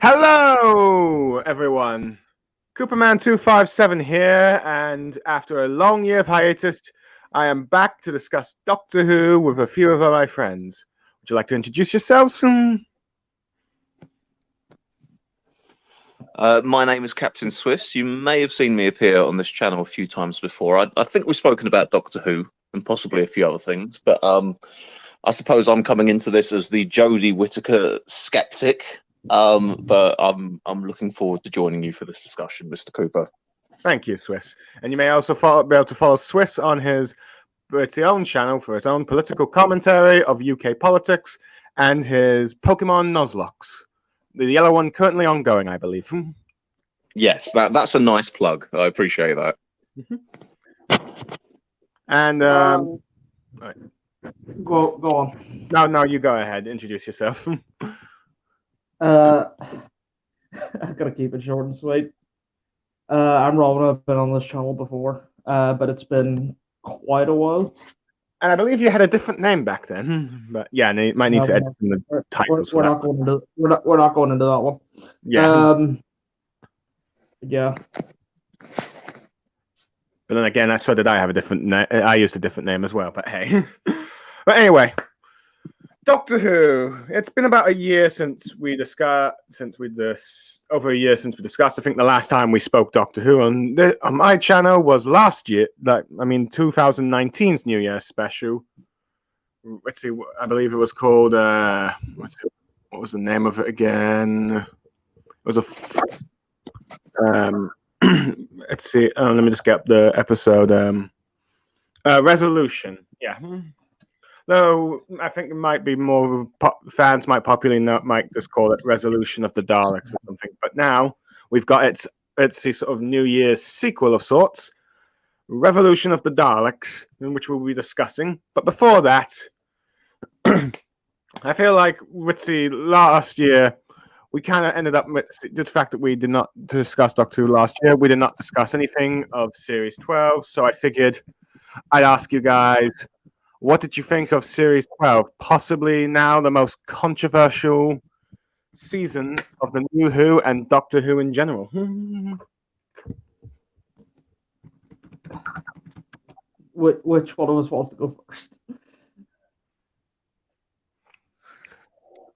Hello, everyone. Cooperman257 here, and after a long year of hiatus, I am back to discuss Doctor Who with a few of my friends. Would you like to introduce yourselves? My name is Captain Swiss. You may have seen me appear on this channel a few times before. I think we've spoken about Doctor Who and possibly a few other things, but I suppose I'm coming into this as the Jodie Whittaker skeptic. But I'm looking forward to joining you for this discussion, Mr. Cooper. Thank you, Swiss. And you may also be able to follow Swiss on his own channel for his own political commentary of UK politics and his Pokemon Nuzlocke. The yellow one currently ongoing, I believe. Yes, that's a nice plug. I appreciate that. And Go on. No, you go ahead. Introduce yourself. I've got to keep it short and sweet. I'm Robin. I've been on this channel before, but it's been quite a while. And I believe you had a different name back then, but yeah, you might need to edit the titles. We're not going into that one. Yeah. Yeah. But then again, so did I have a different name. I used a different name as well, but hey. But anyway, Doctor Who. It's been about a year since we discussed. Over a year since we discussed. I think the last time we spoke Doctor Who on my channel was last year. 2019's New Year's special. Let's see. I believe it was called. What was the name of it again? It was a. Let's see. Let me just get up the episode. Resolution. Yeah. Though I think it might be more fans might just call it Resolution of the Daleks or something. But now we've got it's a sort of New Year's sequel of sorts, Revolution of the Daleks, in which we'll be discussing. But before that, I feel like last year we kind of ended up with the fact that we did not discuss Doctor Who last year. We did not discuss anything of Series 12, so I figured I'd ask you guys. What did you think of Series 12? Possibly now the most controversial season of the New Who and Doctor Who in general. Which one of us wants to go first?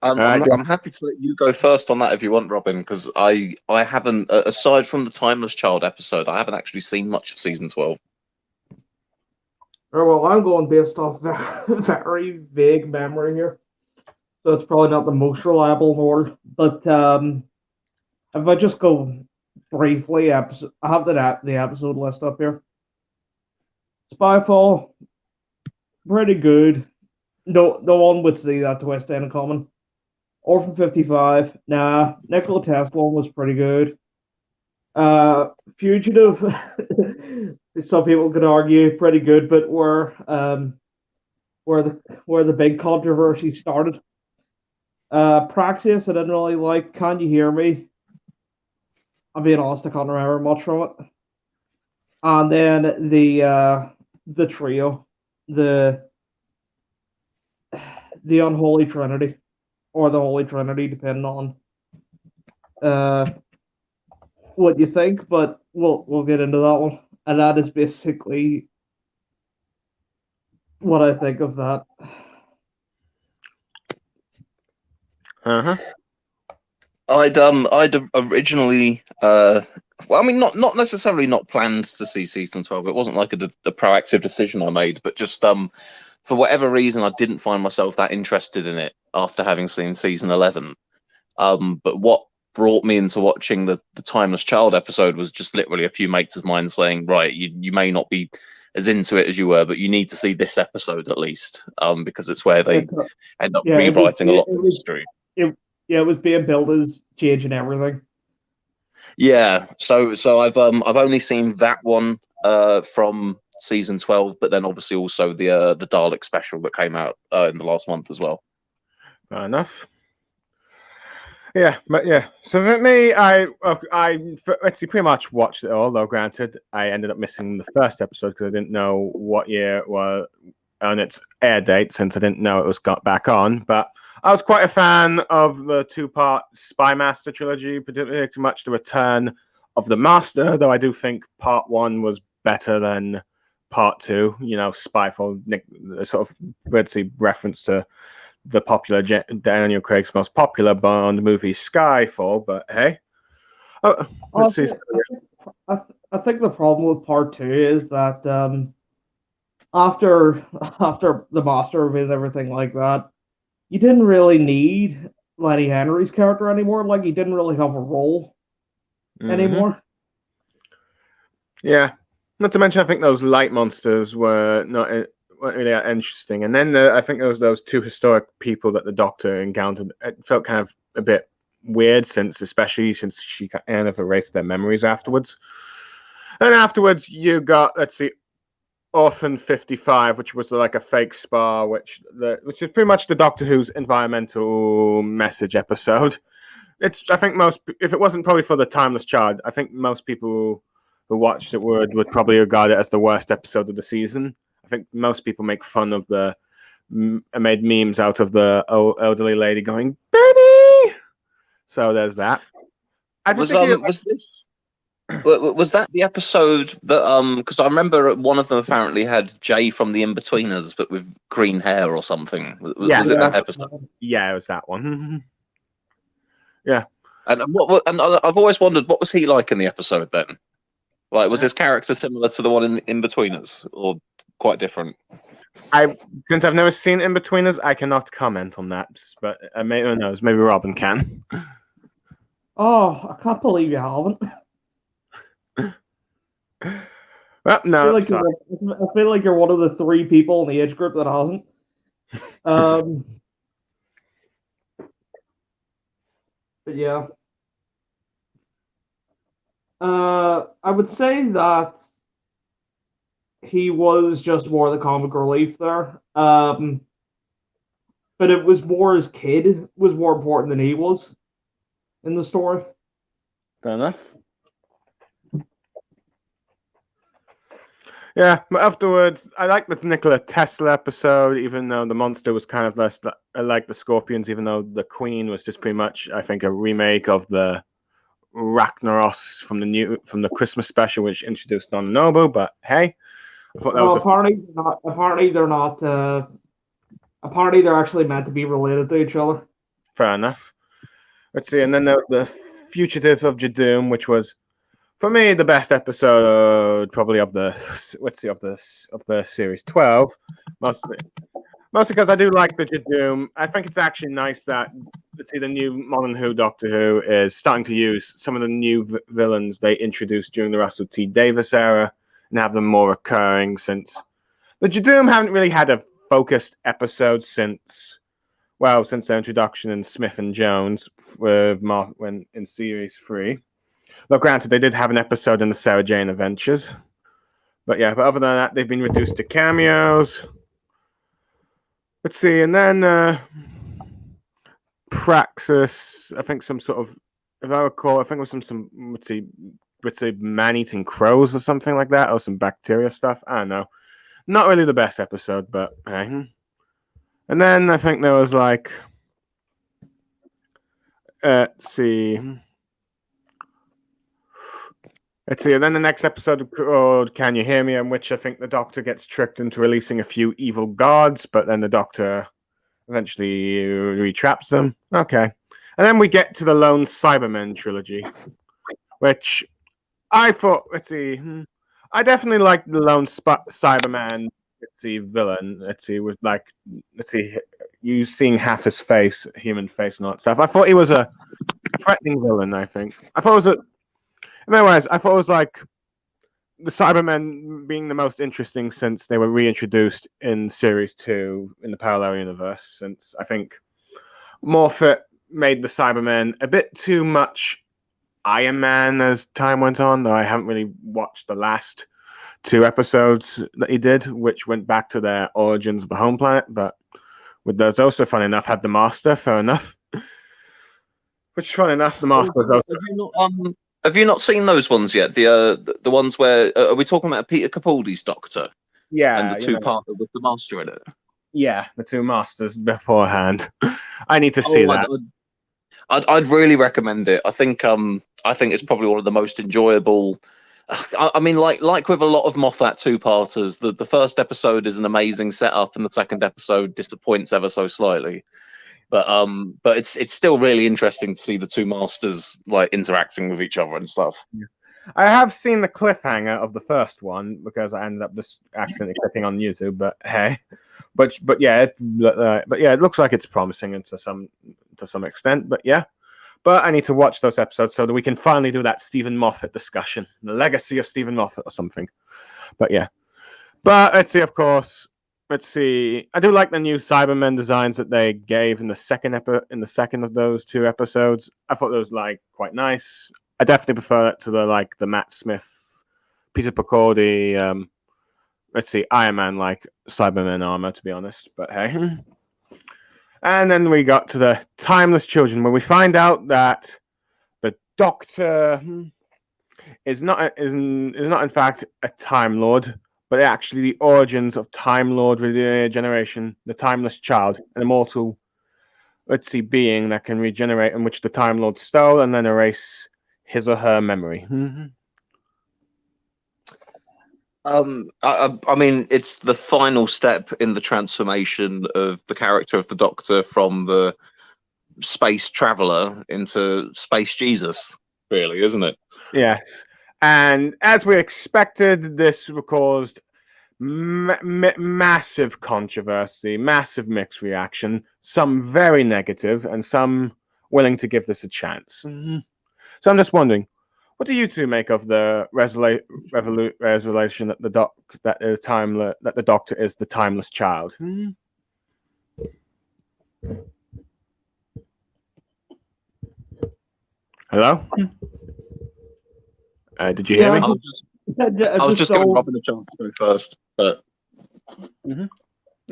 I'm happy to let you go first on that if you want, Robin, because I haven't, aside from the Timeless Child episode, I haven't actually seen much of season 12. Well, I'm going based off very vague memory here, so it's probably not the most reliable in the world. But if I just go briefly, I have the episode list up here. Spyfall, pretty good. No one would see that twist in common. Orphan 55, nah. Nikola Tesla was pretty good. Fugitive, some people could argue pretty good, but where the big controversy started. Praxis, I didn't really like. Can You Hear Me? I'm being honest, I can't remember much from it. And then the trio, the Unholy Trinity, or the Holy Trinity, depending on what you think, but we'll get into that one. And that is basically what I think of that. I'd originally well, I mean, not necessarily not planned to see season 12. It wasn't like a proactive decision I made, but just for whatever reason I didn't find myself that interested in it after having seen season 11. But what brought me into watching the Timeless Child episode was just literally a few mates of mine saying, right, you may not be as into it as you were, but you need to see this episode at least, because it's where they end up rewriting a lot of history. It was being built as changing everything. Yeah, so I've only seen that one from season 12, but then obviously also the Dalek special that came out in the last month as well. Fair enough. Yeah, but yeah. So for me, I pretty much watched it all. Though granted, I ended up missing the first episode because I didn't know what year it was on its air date, since I didn't know it was got back on. But I was quite a fan of the two-part Spy Master trilogy, particularly much the return of the Master, though I do think part 1 was better than part 2. You know, Spyfall, sort of weird reference to the popular Daniel Craig's most popular Bond movie, Skyfall. But hey, let's see. I think the problem with part 2 is that after the Master and everything like that, you didn't really need Lenny Henry's character anymore. Like, he didn't really have a role anymore. Yeah, not to mention, I think those light monsters weren't really that interesting. And then I think there was those 2 historic people that the Doctor encountered. It felt kind of a bit weird, especially since she kind of erased their memories afterwards. And afterwards, you got, let's see, Orphan 55, which was like a fake spa, which is pretty much the Doctor Who's environmental message episode. I think if it wasn't probably for the Timeless Child, I think most people who watched it would probably regard it as the worst episode of the season. I think most people make fun of made memes out of the elderly lady going, Benny! So there's that. Was that the episode that because I remember one of them apparently had Jay from the Inbetweeners, but with green hair or something. Was it that episode? Yeah, it was that one. Yeah. And I've always wondered, what was he like in the episode then? Like, was his character similar to the one in Inbetweeners, or quite different? Since I've never seen Inbetweeners, I cannot comment on that. But who knows? Maybe Robin can. Oh, I can't believe you haven't. Well, no. I feel like you're one of the 3 people in the age group that hasn't. But yeah. I would say that he was just more the comic relief there. But it was more his kid was more important than he was in the story. Fair enough. Yeah, but afterwards, I like the Nikola Tesla episode, even though the monster was kind of less like the Scorpions, even though the Queen was just pretty much, I think, a remake of the Ragnaros from the Christmas special, which introduced Donna Nobu. But hey, I thought that was apparently they're actually meant to be related to each other. Fair enough. Let's see, and then there was the Fugitive of Jadoom, which was, for me, the best episode probably of the series 12, mostly because I do like the Jadoom. I think it's actually nice that the new Modern Who Doctor Who is starting to use some of the new villains they introduced during the Russell T Davies era and have them more recurring, since the Jadoom haven't really had a focused episode since their introduction in Smith and Jones with when in series 3. Well, granted, they did have an episode in the Sarah Jane Adventures. But other than that, they've been reduced to cameos. Let's see, and then Praxis, I think some sort of, if I recall, I think it was some let's say man-eating crows or something like that, or some bacteria stuff. I don't know. Not really the best episode, but hey. And then I think there was like, let's see, and then the next episode called Can You Hear Me, in which I think the Doctor gets tricked into releasing a few evil gods, but then the Doctor eventually retraps them. Okay. And then we get to the Lone Cybermen trilogy, which I thought, I definitely liked the Lone Cyberman, villain, with you seeing half his face, human face and all that stuff. I thought he was a threatening villain, I think. Anyways, I thought it was like the Cybermen being the most interesting since they were reintroduced in Series 2 in the parallel universe, since I think Moffat made the Cybermen a bit too much Iron Man as time went on, though I haven't really watched the last 2 episodes that he did, which went back to their origins of the home planet, but with those also, fun enough, had the Master, fair enough. Which, fun enough, the Master was also... Have you not seen those ones yet? The ones where are we talking about Peter Capaldi's Doctor? Yeah, and the 2-parter with the Master in it. Yeah, the two masters beforehand. I need to see that. I'd really recommend it. I think it's probably one of the most enjoyable. I mean, like with a lot of Moffat two-parters, the first episode is an amazing setup, and the second episode disappoints ever so slightly. But it's still really interesting to see the two masters like interacting with each other and stuff. Yeah. I have seen the cliffhanger of the first one because I ended up just accidentally clicking on YouTube. But hey, but yeah, it looks like it's promising to some extent. But yeah, but I need to watch those episodes so that we can finally do that Stephen Moffat discussion, the legacy of Stephen Moffat or something. But yeah, but let's see. Of course, let's see. I do like the new Cybermen designs that they gave in the second of those two episodes. I thought those like quite nice. I definitely prefer it to the Matt Smith, Peter Picordi, let's see, Iron Man like Cyberman armor, to be honest. But hey. And then we got to the Timeless Children, where we find out that the Doctor is not in fact a Time Lord, but actually the origins of Time Lord regeneration, the Timeless Child, an immortal, let's see, being that can regenerate, in which the Time Lord stole and then erase his or her memory. I mean, it's the final step in the transformation of the character of the Doctor from the space traveler into space Jesus, really, isn't it? Yes. And as we expected, this caused massive controversy, massive mixed reaction, some very negative and some willing to give this a chance. So I'm just wondering, what do you two make of the revelation that the Doctor is the timeless child? Hello? Did you hear me? I was just giving Robin a chance to go first, but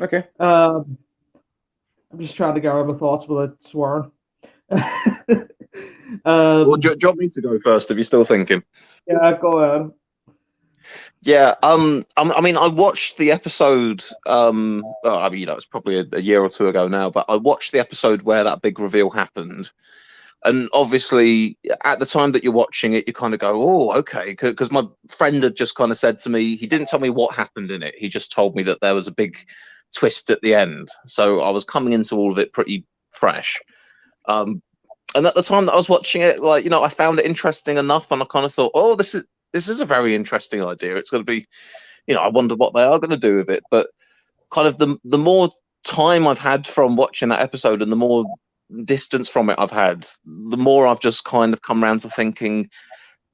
okay. I'm just trying to gather my thoughts without swearing. Well, do you want me to go first if you're still thinking? Yeah, go ahead. Yeah, I mean, I watched the episode. I mean, it's probably a year or two ago now, but I watched the episode where that big reveal happened. And obviously, at the time that you're watching it, you kind of go, "Oh, okay," because my friend had just kind of said to me, he didn't tell me what happened in it. He just told me that there was a big twist at the end. So I was coming into all of it pretty fresh. And at the time that I was watching it, I found it interesting enough, and I kind of thought, "Oh, this is a very interesting idea. It's going to be, I wonder what they are going to do with it." But kind of the more time I've had from watching that episode, and the more distance from it I've had, the more I've just kind of come around to thinking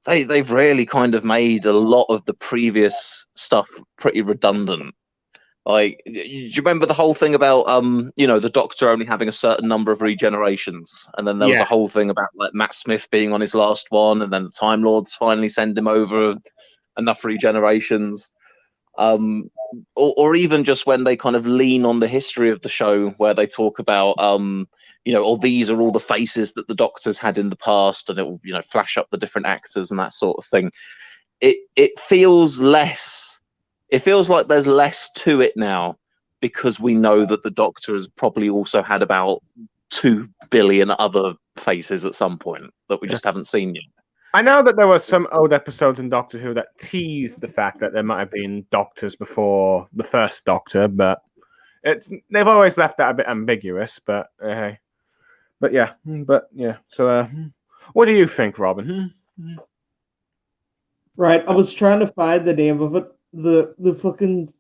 they've really kind of made a lot of the previous stuff pretty redundant. Like, do you remember the whole thing about the Doctor only having a certain number of regenerations, and then there was a whole thing about like Matt Smith being on his last one, and then the Time Lords finally send him over enough regenerations, or even just when they kind of lean on the history of the show, where they talk about these are all the faces that the Doctor's had in the past, and it will flash up the different actors and that sort of thing. It feels less. It feels like there's less to it now, because we know that the Doctor has probably also had about 2 billion other faces at some point that we just haven't seen yet. I know that there were some old episodes in Doctor Who that teased the fact that there might have been Doctors before the first Doctor, but they've always left that a bit ambiguous. But yeah. So, what do you think, Robin? Right, I was trying to find the name of it. The fucking,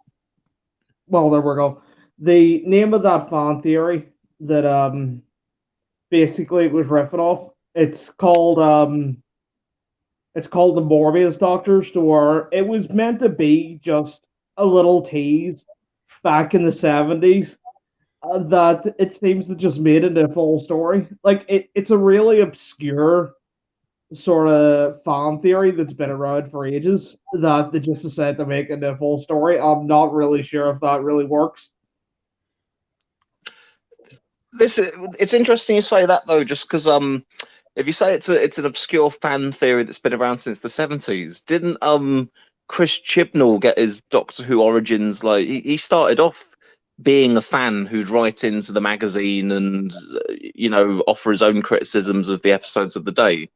well, there we go. The name of that fan theory that basically it was riffing off. It's called the Morbius Doctor Store. It was meant to be just a little tease back in the 70s that it seems to just made it a full story. Like it's a really obscure sort of fan theory that's been around for ages that they just decided to make it a full story. I'm not really sure if that really works. It's interesting you say that though, just because if you say it's an obscure fan theory that's been around since the 70s, didn't Chris Chibnall get his Doctor Who origins? Like he started off being a fan who'd write into the magazine and offer his own criticisms of the episodes of the day.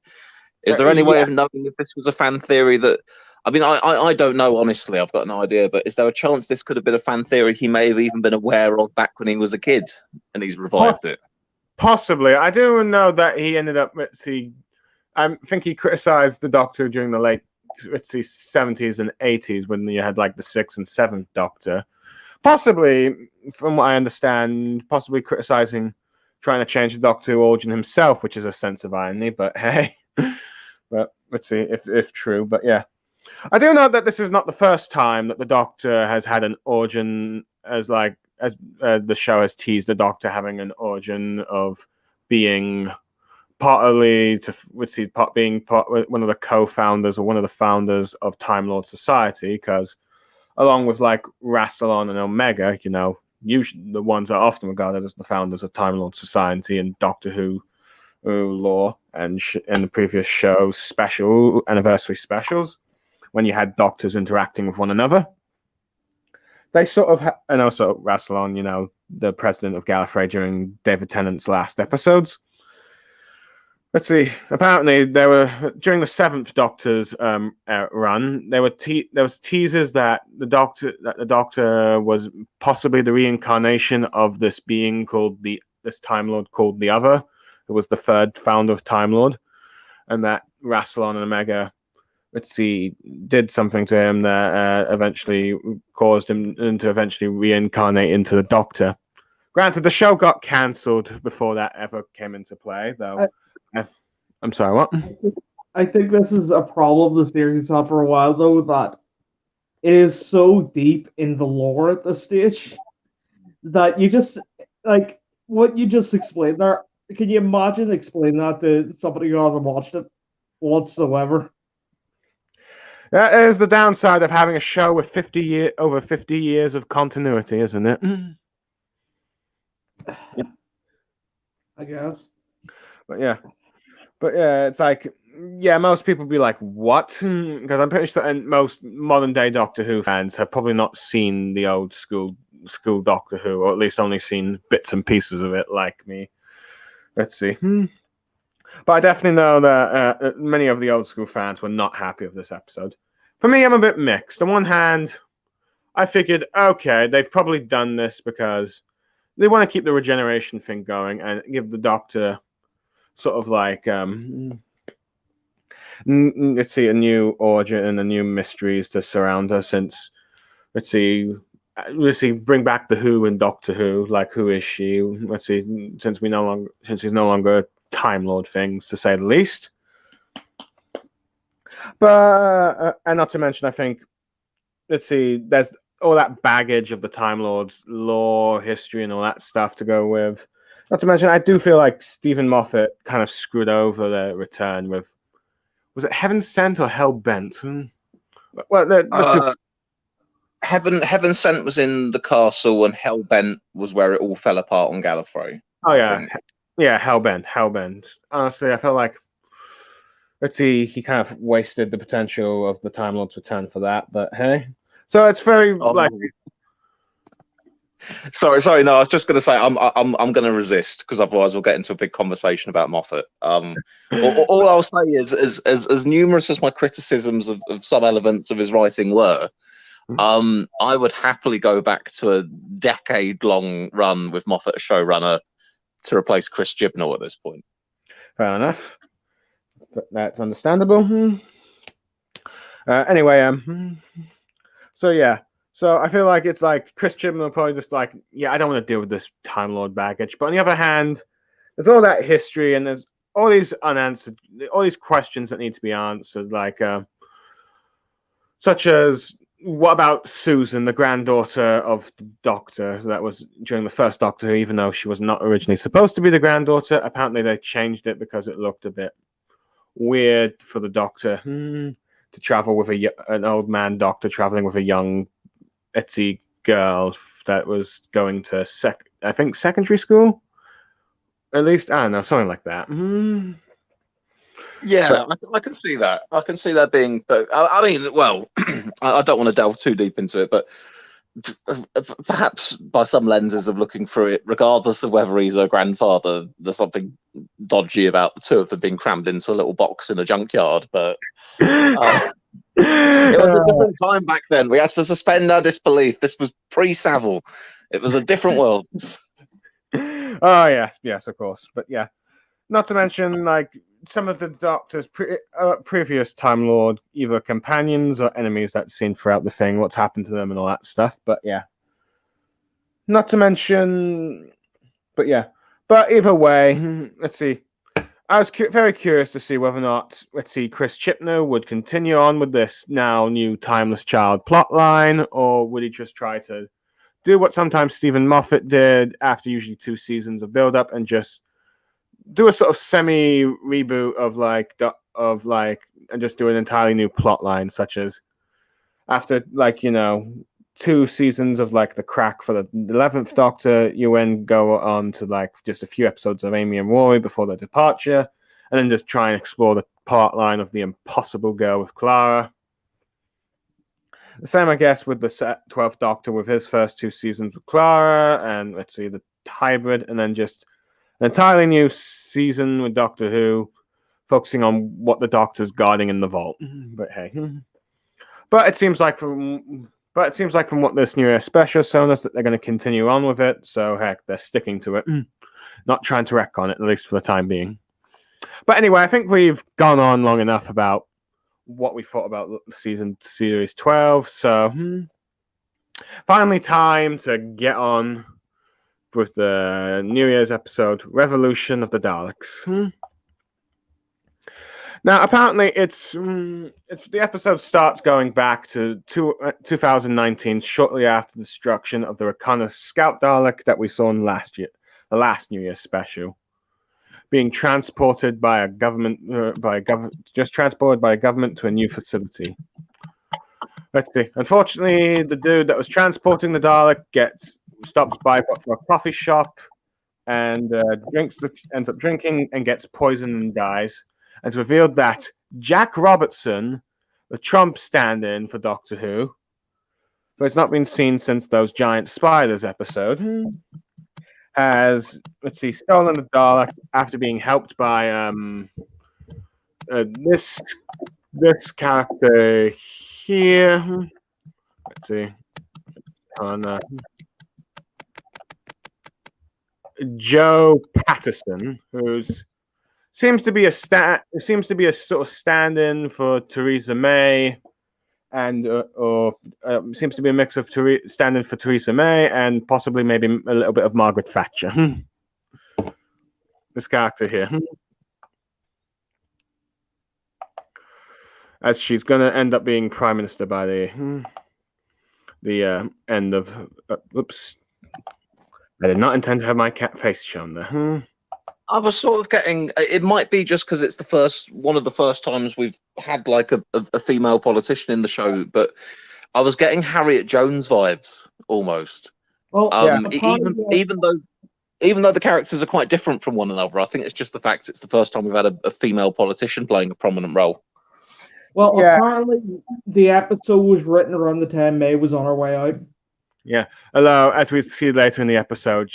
Is there any way Yeah. of knowing if this was a fan theory that? I mean, I don't know, honestly. I've got no idea. But is there a chance this could have been a fan theory he may have even been aware of back when he was a kid and he's revived it? Possibly. I do know that he ended up, I think he criticized the Doctor during the late, 70s and 80s when you had like the 6th and 7th Doctor. Possibly, from what I understand, possibly criticizing trying to change the Doctor origin himself, which is a sense of irony, but hey. But let's see if true. But yeah. I do know that this is not the first time that the Doctor has had an origin as the show has teased the Doctor having an origin of being partly being one of the co-founders or one of the founders of Time Lord Society, because along with like Rassilon and Omega, usually the ones that are often regarded as the founders of Time Lord Society and Doctor Who lore and in the previous show's special anniversary specials, when you had Doctors interacting with one another, they sort of and also Rassilon, the president of Gallifrey during David Tennant's last episodes. Let's see. Apparently, there were during the 7th Doctor's run. There was teasers that the Doctor was possibly the reincarnation of this being called this Time Lord called the Other, who was the 3rd founder of Time Lord, and that Rassilon and Omega, did something to him that eventually caused him to eventually reincarnate into the Doctor. Granted, the show got cancelled before that ever came into play, though. I'm sorry, what? I think this is a problem the series has had for a while, though, that it is so deep in the lore at this stage that you just, like, what you just explained there, can you imagine explaining that to somebody who hasn't watched it whatsoever? That is the downside of having a show with over 50 years of continuity, isn't it? I guess. But yeah, it's like, most people be like, what? Because I'm pretty sure most modern day Doctor Who fans have probably not seen the old school Doctor Who, or at least only seen bits and pieces of it, like me. Let's see. But I definitely know that many of the old school fans were not happy with this episode. For me, I'm a bit mixed. On one hand, I figured, okay, they've probably done this because they want to keep the regeneration thing going and give the Doctor sort of like, let's see, a new origin and a new mysteries to surround her. Since bring back the Who and Doctor Who. Like, who is she? Let's see, since he's no longer a Time Lord thing, to say the least. But and not to mention, I think, there's all that baggage of the Time Lord's lore, history, and all that stuff to go with. Not to mention, I do feel like Stephen Moffat kind of screwed over the return with, was it Heaven Sent or Hell Bent? Well, the two. Heaven Sent was in the castle, and Hell Bent was where it all fell apart on Gallifrey. Oh yeah, yeah, Hell Bent. Honestly, I felt like, he kind of wasted the potential of the Time Lord's return for that. But hey, so it's very Sorry. No, I was just going to say I'm going to resist, because otherwise we'll get into a big conversation about Moffat. All I'll say is, as numerous as my criticisms of some elements of his writing were, I would happily go back to a decade-long run with Moffat as showrunner to replace Chris Chibnall at this point. Fair enough. But that's understandable. Anyway, so yeah. So I feel like it's like Chris Chibnall probably just like, I don't want to deal with this Time Lord baggage. But on the other hand, there's all that history and there's all these unanswered, all these questions that need to be answered, like such as, what about Susan, the granddaughter of the Doctor that was during the first Doctor Who, even though she was not originally supposed to be the granddaughter? Apparently they changed it because it looked a bit weird for the Doctor to travel with an old man Doctor traveling with a young itsy girl that was going to secondary school, at least. I don't know, something like that. Yeah, I can see that. I can see that being, but I mean, well, I don't want to delve too deep into it, but perhaps by some lenses of looking through it, regardless of whether he's her grandfather, there's something dodgy about the two of them being crammed into a little box in a junkyard. But it was a different time back then. We had to suspend our disbelief. This was pre-Savile. It was a different world. Oh yes, of course. But yeah, not to mention like some of the Doctor's previous Time Lord, either companions or enemies that's seen throughout the thing, what's happened to them and all that stuff. But yeah, not to mention, but yeah, but either way, let's see. I was very curious to see whether or not, let's see, Chris Chibnall would continue on with this now new Timeless Child plotline, or would he just try to do what sometimes Stephen Moffat did after usually 2 seasons of build-up and just do a sort of semi-reboot and just do an entirely new plotline, such as after 2 seasons of like the crack for the 11th Doctor, you then go on to like just a few episodes of Amy and Rory before their departure, and then just try and explore the plot line of the impossible girl with Clara. The same, I guess, with the 12th Doctor with his first 2 seasons with Clara, and let's see, the hybrid, and then just an entirely new season with Doctor Who, focusing on what the Doctor's guarding in the vault. But hey, but it seems like from what this new year special shown us that they're going to continue on with it. So heck, they're sticking to it, not trying to wreck on it, at least for the time being. But anyway, I think we've gone on long enough about what we thought about series 12. So finally, time to get on with the New Year's episode, Revolution of the Daleks. Now, apparently, it's the episode starts going back to 2019, shortly after the destruction of the Rakana Scout Dalek that we saw in the last New Year's special, being transported by a government to a new facility. Let's see. Unfortunately, the dude that was transporting the Dalek stops by for a coffee shop and ends up drinking and gets poisoned and dies. And it's revealed that Jack Robertson, the Trump stand-in for Doctor Who, but it's not been seen since those giant spiders episode, has, stolen the Dalek after being helped by this character here. Let's see. On Joe Patterson, who's seems to be a sort of stand-in for Theresa May, and seems to be a mix of stand-in for Theresa May and possibly maybe a little bit of Margaret Thatcher. This character here, as she's going to end up being Prime Minister by the end of. Oops, I did not intend to have my cat face shown there. I was sort of getting. It might be just because it's one of the first times we've had like a female politician in the show, but I was getting Harriet Jones vibes almost. Well, even though the characters are quite different from one another, I think it's just the fact it's the first time we've had a female politician playing a prominent role. Well, apparently the episode was written around the time May was on her way out. Yeah, although as we see later in the episode,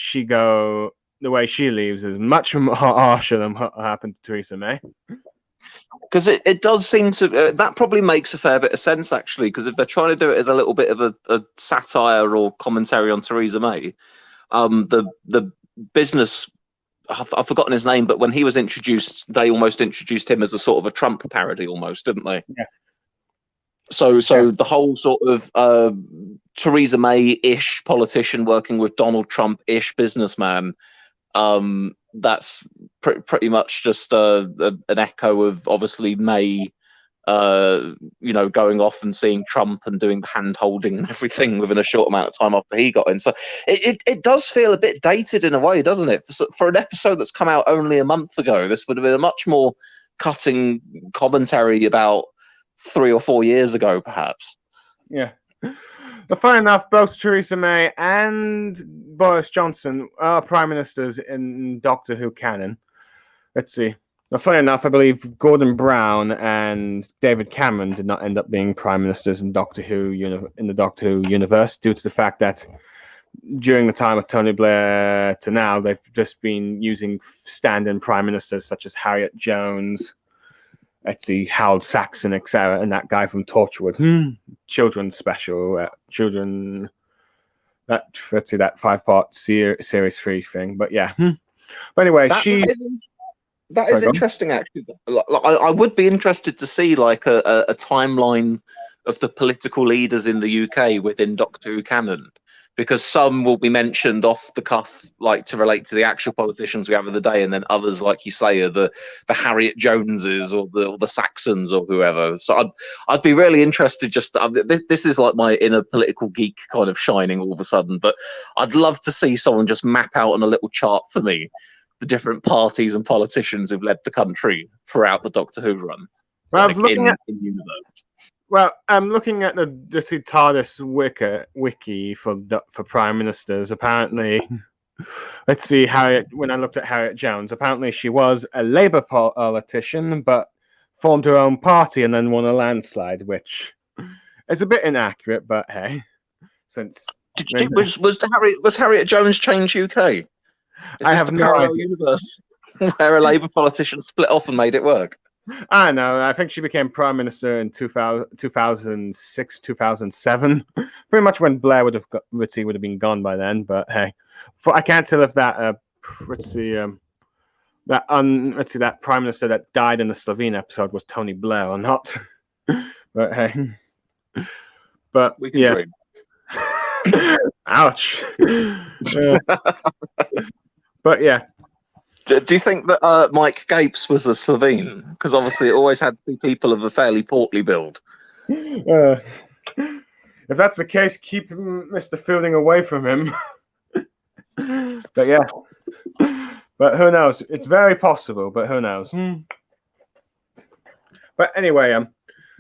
the way she leaves is much more harsher than what happened to Theresa May. Because it does seem to that probably makes a fair bit of sense actually. Because if they're trying to do it as a little bit of a satire or commentary on Theresa May, the business, I've forgotten his name, but when he was introduced, they almost introduced him as a sort of a Trump parody, almost, didn't they? Yeah. So the whole sort of Theresa May-ish politician working with Donald Trump-ish businessman. That's pretty much just an echo of obviously May, going off and seeing Trump and doing the hand holding and everything within a short amount of time after he got in. So it does feel a bit dated in a way, doesn't it? For an episode that's come out only a month ago, this would have been a much more cutting commentary about 3 or 4 years ago, perhaps. Yeah. But fair enough, both Theresa May and Boris Johnson are prime ministers in Doctor Who canon. Let's see. Now, funny enough, I believe Gordon Brown and David Cameron did not end up being prime ministers in in the Doctor Who universe due to the fact that during the time of Tony Blair to now, they've just been using stand-in prime ministers such as Harriet Jones, let's see, Harold Saxon, etc., and that guy from Torchwood, children's special, children. Let's see, that 5-part series 3 thing. But yeah, but anyway, That Sorry, is go on. interesting, actually. I would be interested to see like a timeline of the political leaders in the UK within Doctor Who canon, because some will be mentioned off the cuff, like to relate to the actual politicians we have of the day, and then others, like you say, are the Harriet Joneses or the Saxons or whoever. So I'd be really interested. This is like my inner political geek kind of shining all of a sudden, but I'd love to see someone just map out on a little chart for me the different parties and politicians who've led the country throughout the Doctor Who run, Well, I like was looking at. in universe. Well, I'm looking at the TARDIS wiki for prime ministers. Apparently, let's see, when I looked at Harriet Jones, apparently she was a Labour politician, but formed her own party and then won a landslide, which is a bit inaccurate. But hey, since Was Harriet Jones Change UK? Is I this have the no parallel idea. universe where a Labour politician split off and made it work? I know. I think she became prime minister in 2006, 2007. Pretty much when Blair would have been gone by then. But hey, I can't tell if that that prime minister that died in the Slovene episode was Tony Blair or not. But hey, but We can yeah. dream. Ouch. But yeah. Do you think that Mike Gapes was a Slovene? Because obviously it always had to be people of a fairly portly build. If that's the case, keep Mr. Fielding away from him. But yeah. But who knows? It's very possible, but who knows? But anyway,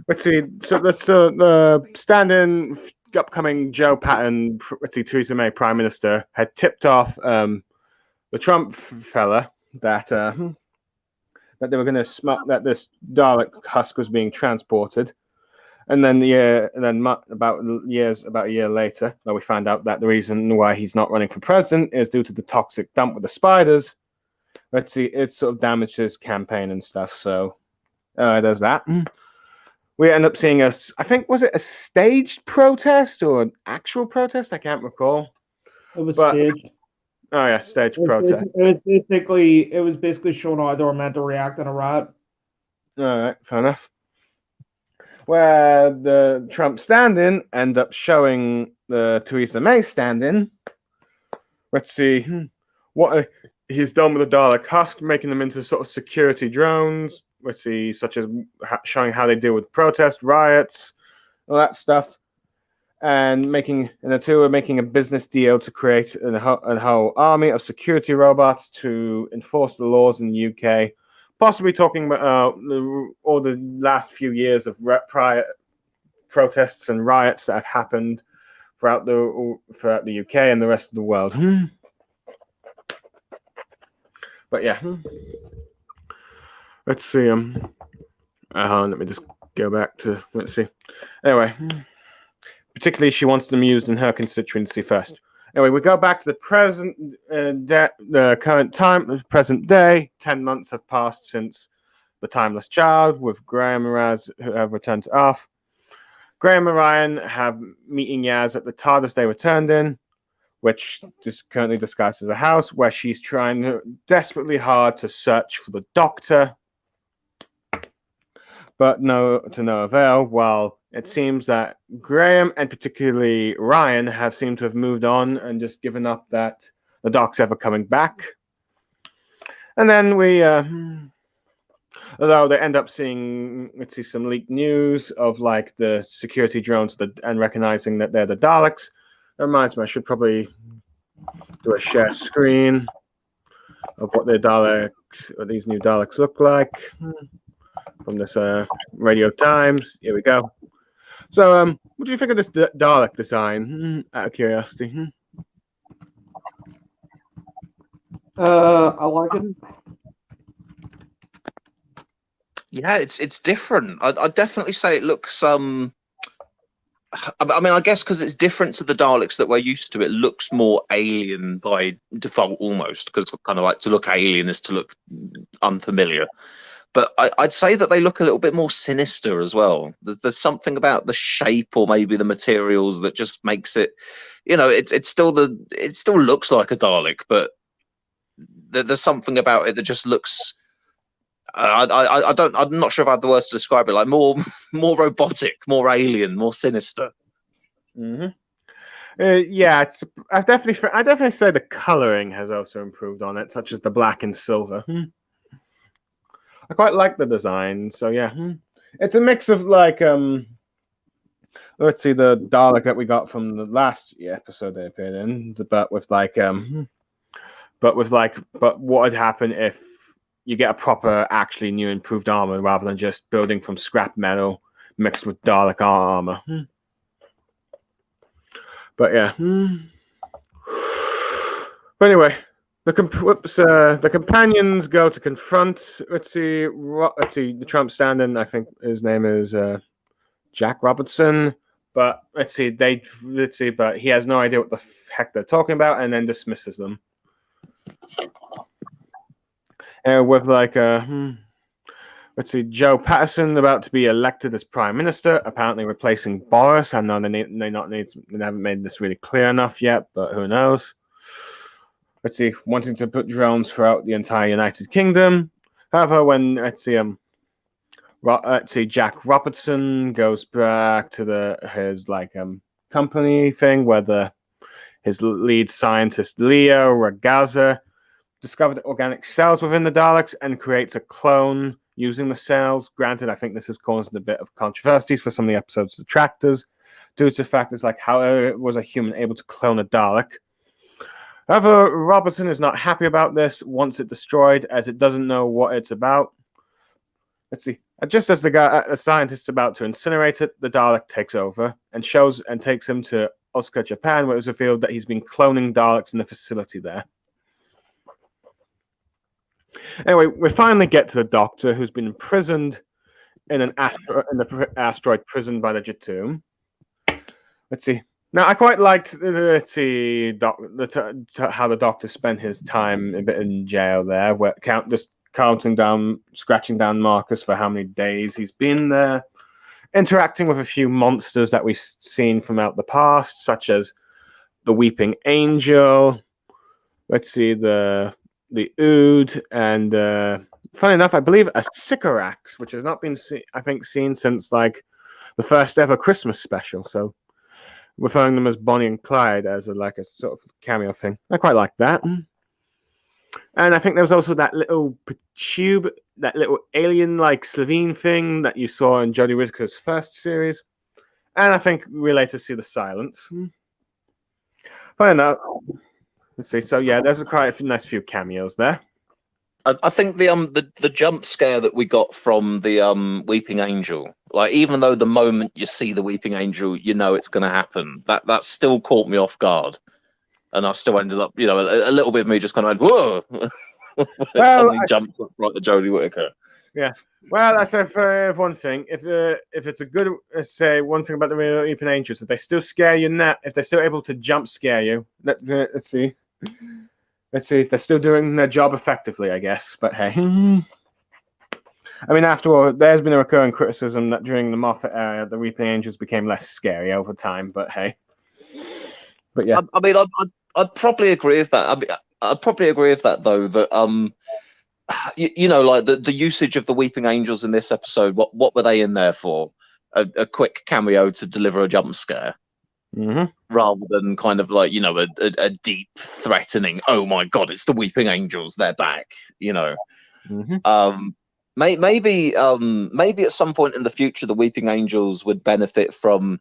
let's see. So the stand-in upcoming Joe Patton, Theresa May Prime Minister, had tipped off the Trump fella that they were going to that this Dalek husk was being transported, and then about a year later, we found out that the reason why he's not running for president is due to the toxic dump with the spiders. Let's see, it sort of damaged his campaign and stuff. So there's that. We end up seeing I think, was it a staged protest or an actual protest? I can't recall. It was staged. Oh yeah, staged protest. It was basically showing how they were meant to react in a riot. All right, fair enough. Where the Trump stand-in end up showing the Theresa May stand-in. Let's see what he's done with the Dalek husk, making them into sort of security drones. Let's see, such as showing how they deal with protests, riots, all that stuff. And the two are making a business deal to create a whole army of security robots to enforce the laws in the UK. Possibly talking about all the last few years of prior protests and riots that have happened throughout the UK and the rest of the world. But yeah, let's see. Let me just go back to. Let's see. Anyway. Particularly, she wants them used in her constituency first. Anyway, we go back to the current time, the present day. 10 months have passed since The Timeless Child, with Graham and Raz who have returned to Earth. Graham and Ryan have meeting Yaz at the TARDIS they returned in, which is currently disguised as a house, where she's trying desperately hard to search for the Doctor, but to no avail. While it seems that Graham and particularly Ryan seemed to have moved on and just given up that the Doc's ever coming back. And then although they end up seeing, some leaked news of like the security drones and recognizing that they're the Daleks. That reminds me, I should probably do a share screen of what these new Daleks look like. From this Radio Times. Here we go. So, what do you think of this Dalek design? Out of curiosity. I like it. Yeah, it's different. I'd definitely say it looks. I mean, I guess because it's different to the Daleks that we're used to, it looks more alien by default almost. Because kind of like to look alien is to look unfamiliar. But I'd say that they look a little bit more sinister as well. There's something about the shape or maybe the materials that just makes it, it's still it still looks like a Dalek, but there's something about it that just looks. I don't. I'm not sure if I have the words to describe it. Like more robotic, more alien, more sinister. Mm-hmm. Yeah, I definitely say the coloring has also improved on it, such as the black and silver. I quite like the design, so yeah, it's a mix of like let's see, the Dalek that we got from the last episode they appeared in, but with but what would happen if you get a proper, actually new, improved armor rather than just building from scrap metal mixed with Dalek armor. But yeah. But anyway, the companions go to confront. Let's see. The Trump stand-in. I think his name is Jack Robertson. But let's see. But he has no idea what the heck they're talking about, and then dismisses them. With like let's see, Joe Patterson about to be elected as prime minister, apparently replacing Boris. I know they haven't made this really clear enough yet, but who knows? Let's see, wanting to put drones throughout the entire United Kingdom. However, when Jack Robertson goes back to his company thing where his lead scientist Leo Ragazza discovered organic cells within the Daleks and creates a clone using the cells. Granted, I think this has caused a bit of controversies for some of the episode's detractors due to factors like how was a human able to clone a Dalek. However, Robertson is not happy about this, wants it destroyed as it doesn't know what it's about. Let's see. Just as the scientist is about to incinerate it, the Dalek takes over and takes him to Osaka, Japan, where it was revealed that he's been cloning Daleks in the facility there. Anyway, we finally get to the Doctor, who's been imprisoned in the asteroid prison by the Jatoom. Let's see. Now, I quite liked how the Doctor spent his time a bit in jail there, just scratching down markers for how many days he's been there, interacting with a few monsters that we've seen from out the past, such as the Weeping Angel. Let's see, the Ood, and funny enough, I believe a Sycorax, which has not been seen since the first ever Christmas special. So referring them as Bonnie and Clyde as a sort of cameo thing. I quite like that. And I think there was also that little tube, that little alien-like Slovene thing that you saw in Jodie Whittaker's first series. And I think we later see the Silence. Funny enough. Let's see. So yeah, there's quite a nice few cameos there. I think the jump scare that we got from the Weeping Angel, like even though the moment you see the Weeping Angel, you know it's going to happen. That still caught me off guard, and I still ended up, a little bit of me just kind of whoa, suddenly jumped up right to Jodie Whittaker. Yeah. Well, that's one thing. If it's a good, let's say one thing about the Weeping Angels, if they still scare you, if they're still able to jump scare you, let's see. Let's see, they're still doing their job effectively, I guess. But hey, I mean, after all, there's been a recurring criticism that during the Moffat era, the Weeping Angels became less scary over time. But hey, yeah, I mean, I'd probably agree with that. I'd probably agree with that though. That like the usage of the Weeping Angels in this episode. What were they in there for? A quick cameo to deliver a jump scare. Mm-hmm. Rather than kind of like a deep threatening, oh my god, it's the Weeping Angels, they're back. Mm-hmm. Maybe at some point in the future the Weeping Angels would benefit from,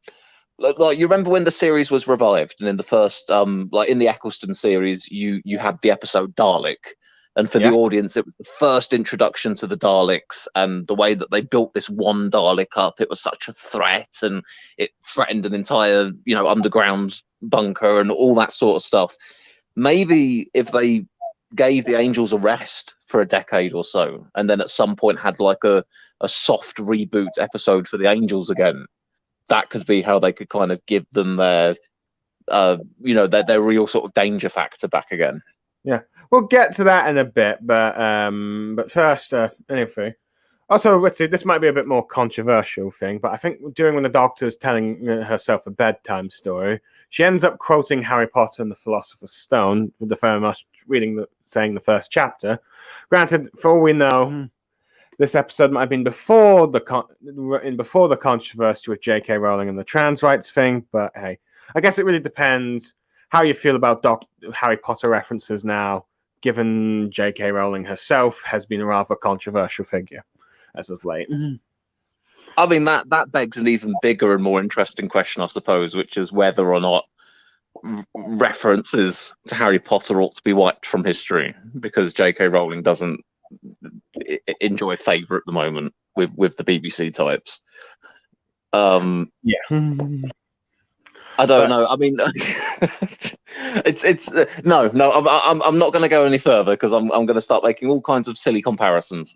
like, you remember when the series was revived, and in the first in the Eccleston series you had the episode Dalek, and for the audience it was the first introduction to the Daleks, and the way that they built this one Dalek up, it was such a threat, and it threatened an entire underground bunker and all that sort of stuff. Maybe if they gave the Angels a rest for a decade or so, and then at some point had like a soft reboot episode for the Angels again. That could be how they could kind of give them their their real sort of danger factor back again. Yeah, we'll get to that in a bit, but first, anyway. Also, Ritzy, this might be a bit more controversial thing, but I think during when the Doctor's telling herself a bedtime story, she ends up quoting Harry Potter and the Philosopher's Stone, with the very much saying the first chapter. Granted, for all we know, this episode might have been before the controversy with J.K. Rowling and the trans rights thing, but hey, I guess it really depends how you feel about Harry Potter references now, given J.K. Rowling herself has been a rather controversial figure as of late. I mean, that begs an even bigger and more interesting question, I suppose, which is whether or not references to Harry Potter ought to be wiped from history, because J.K. Rowling doesn't enjoy favour at the moment with the BBC types. I don't know. I mean, it's no. I'm not going to go any further because I'm going to start making all kinds of silly comparisons.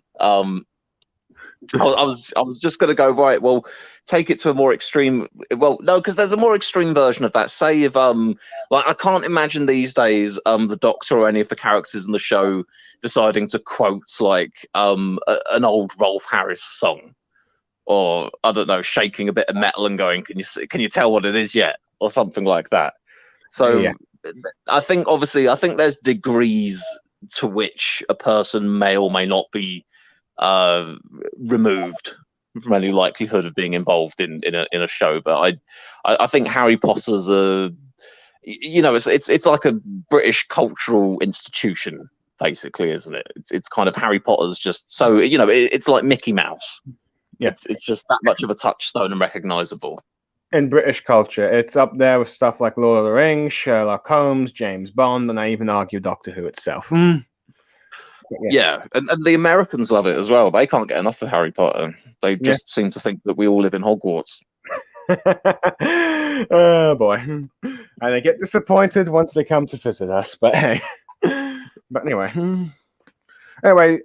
I was just going to go, right, well, take it to a more extreme. Well, no, because there's a more extreme version of that. Say if like I can't imagine these days the Doctor or any of the characters in the show deciding to quote like an old Rolf Harris song, or I don't know, shaking a bit of metal and going, can you tell what it is yet, or something like that. So yeah. I think there's degrees to which a person may or may not be removed from any likelihood of being involved in a show, but I think Harry Potter's it's like a British cultural institution, basically, isn't it? It's kind of Harry Potter's just so it's like Mickey Mouse. Yeah. It's just that much of a touchstone and recognizable in British culture. It's up there with stuff like Lord of the Rings, Sherlock Holmes, James Bond, and I even argue Doctor Who itself. Yeah, and the Americans love it as well. They can't get enough of Harry Potter. They just seem to think that we all live in Hogwarts. Oh boy. And they get disappointed once they come to visit us, but hey. But anyway,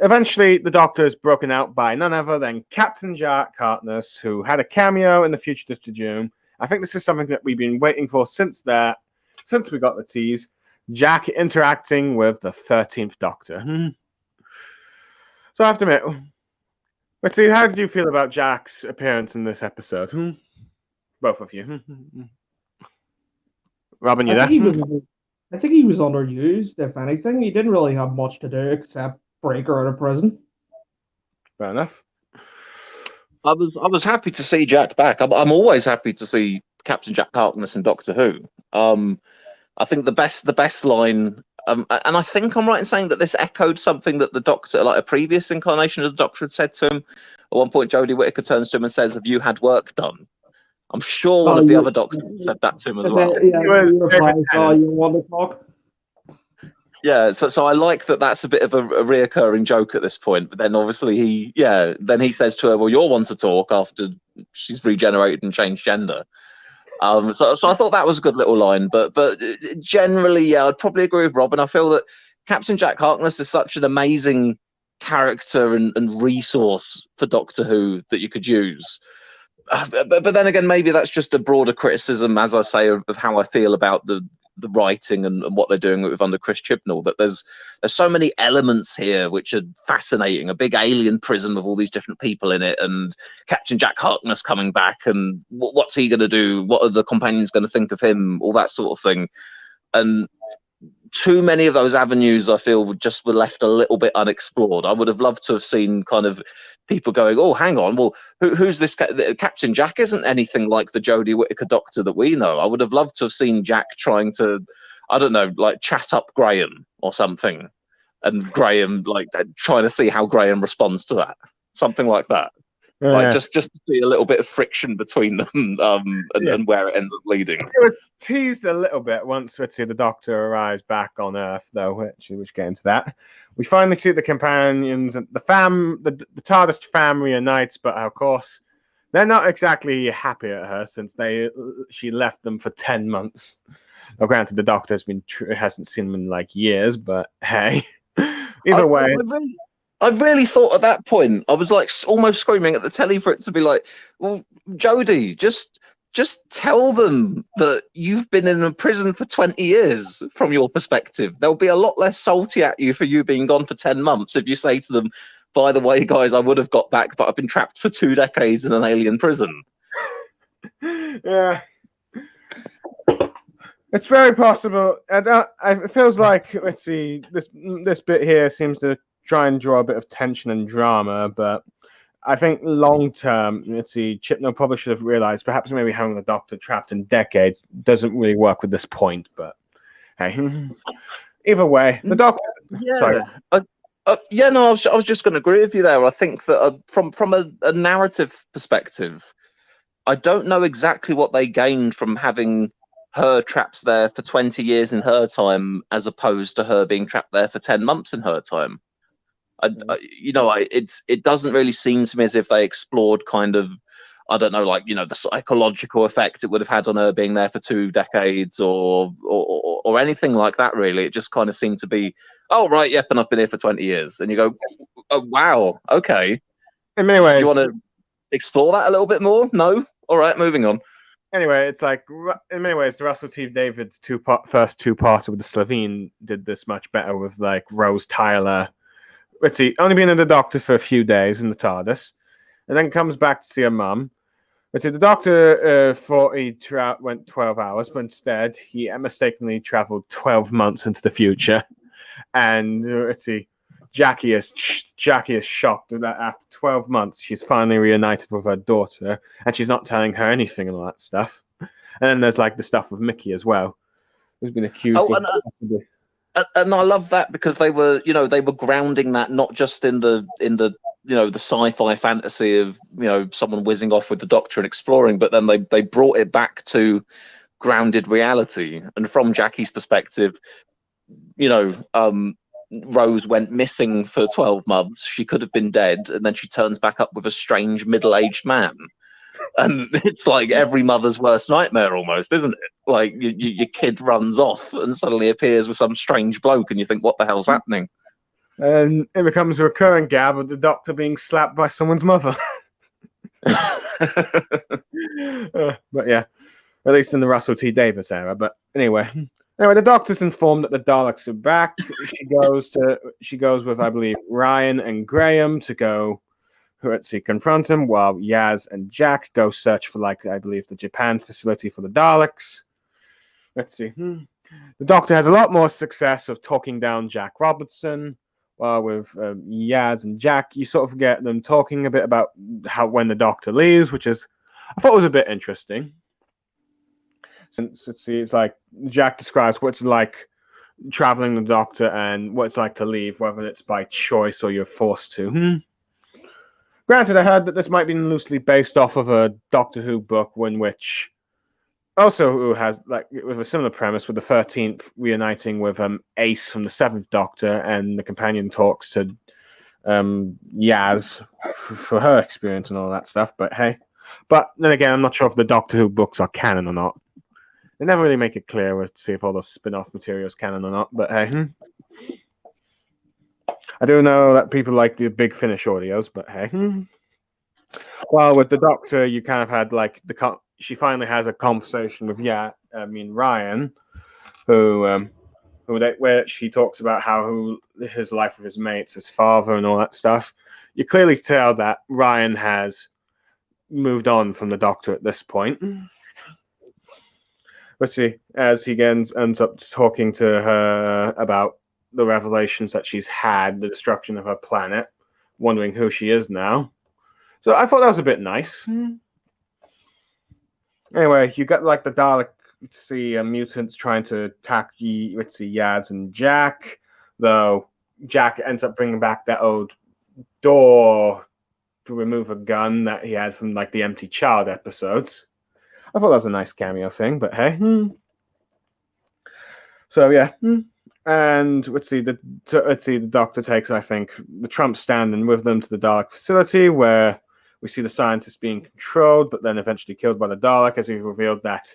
eventually the Doctor is broken out by none other than Captain Jack Harkness, who had a cameo in The Fugitive to Doom. I think this is something that we've been waiting for since we got the tease. Jack interacting with the 13th Doctor. So I have to admit, let's see, how did you feel about Jack's appearance in this episode? Both of you. Robin, you there? I think he was underused, if anything. He didn't really have much to do except break her out of prison. Fair enough. I was happy to see Jack back. I'm always happy to see Captain Jack Harkness in Doctor Who. I think the best line, and I think I'm right in saying that this echoed something that the Doctor, like a previous incarnation of the Doctor, had said to him. At one point, Jodie Whittaker turns to him and says, "Have you had work done?" I'm sure one of the other Doctors said that to him as well. Yeah, you want to talk? Yeah, so I like that. That's a bit of a reoccurring joke at this point. But then obviously he says to her, "Well, you're one to talk," after she's regenerated and changed gender. So I thought that was a good little line, but generally, yeah, I'd probably agree with Robin. I feel that Captain Jack Harkness is such an amazing character and resource for Doctor Who that you could use. But then again, maybe that's just a broader criticism, as I say, of how I feel about the writing and what they're doing with under Chris Chibnall, that there's so many elements here which are fascinating. A big alien prison with all these different people in it, and Captain Jack Harkness coming back, and what's he going to do? What are the companions going to think of him? All that sort of thing. And too many of those avenues, I feel, were left a little bit unexplored. I would have loved to have seen kind of people going, "Oh, hang on, well, who's this? Captain Jack isn't anything like the Jodie Whittaker Doctor that we know." I would have loved to have seen Jack trying to, I don't know, like chat up Graham or something, and Graham like trying to see how Graham responds to that, something like that. Like just to see a little bit of friction between them, and where it ends up leading. It was teased a little bit once the Doctor arrives back on Earth, though. Which get into that. We finally see the companions and the TARDIS fam reunites, but of course they're not exactly happy at her since she left them for 10 months. Now, granted, the Doctor hasn't seen them in like years, but hey. Either way, I really thought at that point, I was like almost screaming at the telly for it to be like, well, Jodie, just tell them that you've been in a prison for 20 years from your perspective. They'll be a lot less salty at you for you being gone for 10 months if you say to them, by the way, guys, I would have got back, but I've been trapped for 2 decades in an alien prison. Yeah. It's very possible. It feels like, let's see, this bit here seems to try and draw a bit of tension and drama, but I think long term, let's see, Chibnall probably should have realized perhaps maybe having the Doctor trapped in decades doesn't really work with this point, but hey. Either way, the Doctor... Yeah. Sorry. Yeah, no, I was just going to agree with you there. I think that from a narrative perspective, I don't know exactly what they gained from having her trapped there for 20 years in her time, as opposed to her being trapped there for 10 months in her time. It doesn't really seem to me as if they explored kind of, I don't know, like, the psychological effect it would have had on her being there for 2 decades or anything like that, really. It just kind of seemed to be, oh, right, yep, and I've been here for 20 years. And you go, oh, wow, okay. In many ways. Do you want to explore that a little bit more? No? All right, moving on. Anyway, it's like, in many ways, the Russell T Davids first two-parter with the Slovene did this much better with, like, Rose Tyler. Let's see, only being in the Doctor for a few days in the TARDIS, and then comes back to see her mum. Let's see, the Doctor thought he went 12 hours, but instead he mistakenly traveled 12 months into the future. And let's see, Jackie is shocked that after 12 months she's finally reunited with her daughter, and she's not telling her anything and all that stuff. And then there's like the stuff with Mickey as well, who's been accused of... And I love that because they were grounding that not just in the the sci-fi fantasy of someone whizzing off with the Doctor and exploring, but then they brought it back to grounded reality. And from Jackie's perspective, Rose went missing for 12 months. She could have been dead, and then she turns back up with a strange middle-aged man. And it's like every mother's worst nightmare almost, isn't it? Like your kid runs off and suddenly appears with some strange bloke and you think, what the hell's happening? And it becomes a recurring gab of the Doctor being slapped by someone's mother. But yeah, at least in the Russell T Davies era. But anyway, the Doctor's informed that the Daleks are back. She goes with, I believe, Ryan and Graham to go confront him, while Yaz and Jack go search for, like, I believe, the Japan facility for the Daleks. Let's see. The Doctor has a lot more success of talking down Jack Robertson, while with Yaz and Jack, you sort of get them talking a bit about when the Doctor leaves, which I thought was a bit interesting. Since it's like Jack describes what it's like traveling the Doctor and what it's like to leave, whether it's by choice or you're forced to. Granted, I heard that this might be loosely based off of a Doctor Who book, which also who has, like, with a similar premise, with the 13th reuniting with Ace from the 7th Doctor, and the companion talks to Yaz for her experience and all that stuff. But hey, but then again, I'm not sure if the Doctor Who books are canon or not. They never really make it clear to see if all the spin-off material is canon or not. But hey. I do know that people like the Big Finish audios, but hey. Well, with the Doctor, you kind of had like she finally has a conversation with Ryan, where she talks about how his life with his mates, his father, and all that stuff. You clearly tell that Ryan has moved on from the Doctor at this point. Let's see, as he ends up talking to her about the revelations that she's had, the destruction of her planet, wondering who she is now. So I thought that was a bit nice. Anyway, you got like the Dalek mutants trying to attack Yaz and Jack, though Jack ends up bringing back that old door to remove a gun that he had from like the Empty Child episodes. I thought that was a nice cameo thing, but hey. So yeah. And the Doctor takes, I think, the Trump stand-in with them to the Dalek facility, where we see the scientist being controlled, but then eventually killed by the Dalek, as he revealed that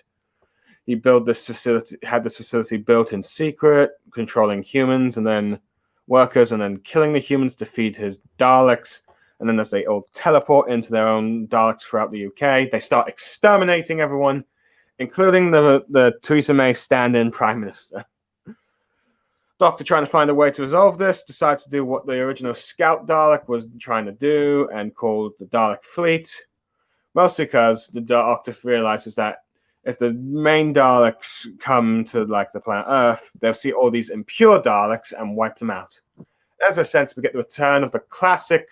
he had this facility built in secret, controlling humans, and then workers and then killing the humans to feed his Daleks. And then as they all teleport into their own Daleks throughout the UK, they start exterminating everyone, including the Theresa May stand-in Prime Minister. Doctor, trying to find a way to resolve this, decides to do what the original Scout Dalek was trying to do and called the Dalek Fleet. Mostly because the Doctor realizes that if the main Daleks come to like the planet Earth, they'll see all these impure Daleks and wipe them out. As a sense, we get the return of the classic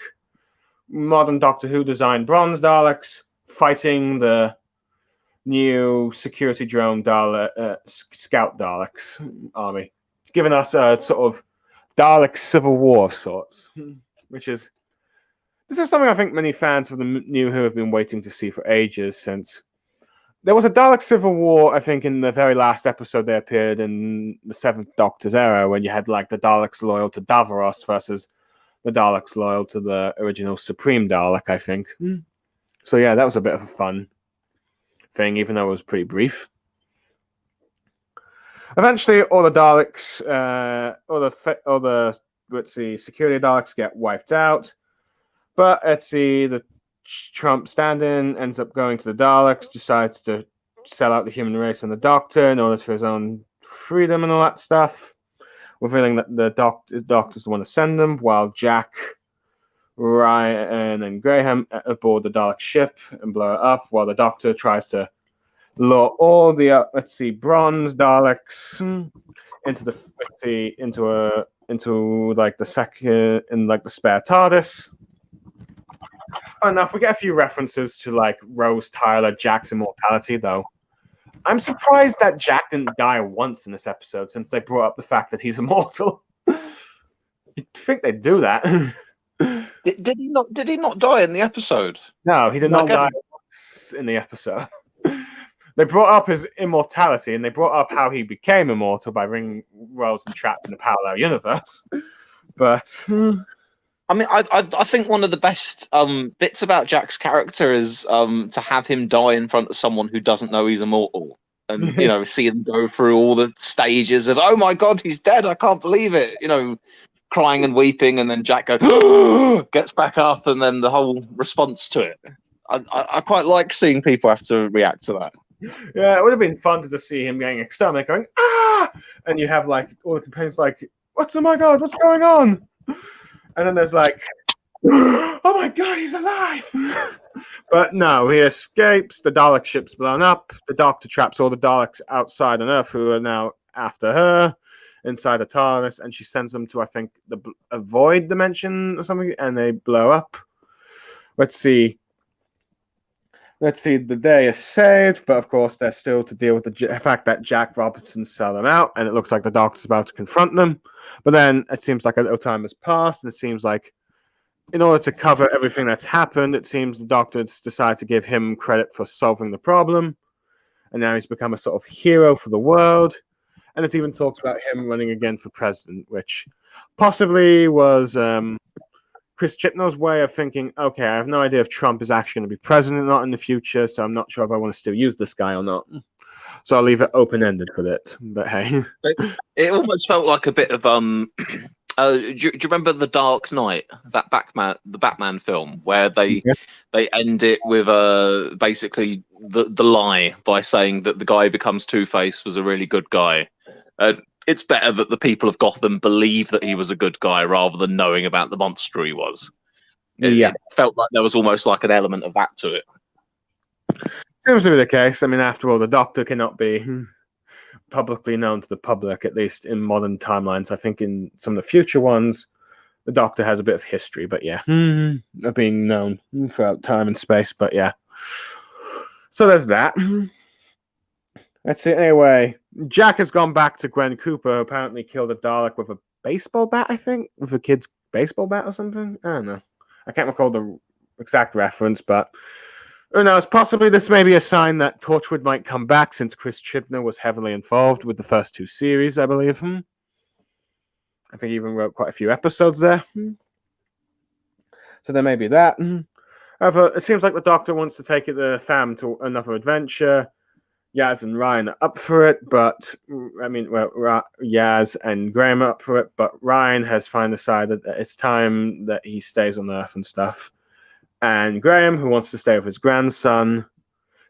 modern Doctor Who designed bronze Daleks fighting the new security drone Scout Daleks army, giving us a sort of Dalek civil war of sorts, which is this is something I think many fans of the New Who have been waiting to see for ages, since there was a Dalek civil war, I think, in the very last episode they appeared in the Seventh Doctor's era, when you had like the Daleks loyal to Davros versus the Daleks loyal to the original Supreme Dalek, I think. So yeah, that was a bit of a fun thing, even though it was pretty brief. Eventually, all the Daleks, all the security Daleks get wiped out. But the Trump stand-in ends up going to the Daleks, decides to sell out the human race and the Doctor in order for his own freedom and all that stuff, revealing that the Doctor's the one to send them, while Jack, Ryan, and Graham aboard the Dalek ship and blow it up, while the Doctor tries to lure all the bronze Daleks into the spare TARDIS. Enough. We get a few references to like Rose Tyler, Jack's immortality, though. I'm surprised that Jack didn't die once in this episode, since they brought up the fact that he's immortal. You'd think they'd do that. Did he not? Did he not die in the episode? No, he did not die once in the episode. They brought up his immortality, and they brought up how he became immortal by bringing Rose and trapped in a parallel universe. But I mean, I think one of the best bits about Jack's character is to have him die in front of someone who doesn't know he's immortal, and see him go through all the stages of, oh my god, he's dead, I can't believe it, crying and weeping, and then Jack goes, gets back up, and then the whole response to it. I quite like seeing people have to react to that. Yeah, it would have been fun to just see him getting exterminated, going, ah! And you have like all the companions like, oh my god, what's going on? And then there's like, oh my god, he's alive! But no, he escapes, the Dalek ship's blown up, the Doctor traps all the Daleks outside on Earth who are now after her inside the TARDIS, and she sends them to, I think, a void dimension or something, and they blow up. Let's see, the day is saved, but of course they're still to deal with the fact that Jack Robertson sell them out, and it looks like the Doctor's about to confront them. But then it seems like a little time has passed, and it seems like in order to cover everything that's happened, it seems the Doctor has decided to give him credit for solving the problem, and now he's become a sort of hero for the world. And it even talks about him running again for president, which possibly was Chris Chibnall's way of thinking, okay, I have no idea if Trump is actually going to be president or not in the future, so I'm not sure if I want to still use this guy or not. So I'll leave it open-ended with it. But hey. It almost felt like a bit of do you remember The Dark Knight, the Batman film, where they end it with basically the lie by saying that the guy who becomes Two-Face was a really good guy. It's better that the people of Gotham believe that he was a good guy rather than knowing about the monster he was. It felt like there was almost like an element of that to it. Seems to be the case. I mean, after all, the Doctor cannot be publicly known to the public, at least in modern timelines. I think in some of the future ones, the Doctor has a bit of history, but yeah, of being known throughout time and space, but yeah. So there's that. Let's see. Anyway, Jack has gone back to Gwen Cooper, who apparently killed a Dalek with a baseball bat, I think? With a kid's baseball bat or something? I don't know. I can't recall the exact reference, but who knows? Possibly this may be a sign that Torchwood might come back, since Chris Chibnall was heavily involved with the first two series, I believe. I think he even wrote quite a few episodes there. So there may be that. However, it seems like the Doctor wants to take the fam to another adventure. Yaz and Ryan are up for it, but Yaz and Graham are up for it, but Ryan has finally decided that it's time that he stays on Earth and stuff. And Graham, who wants to stay with his grandson,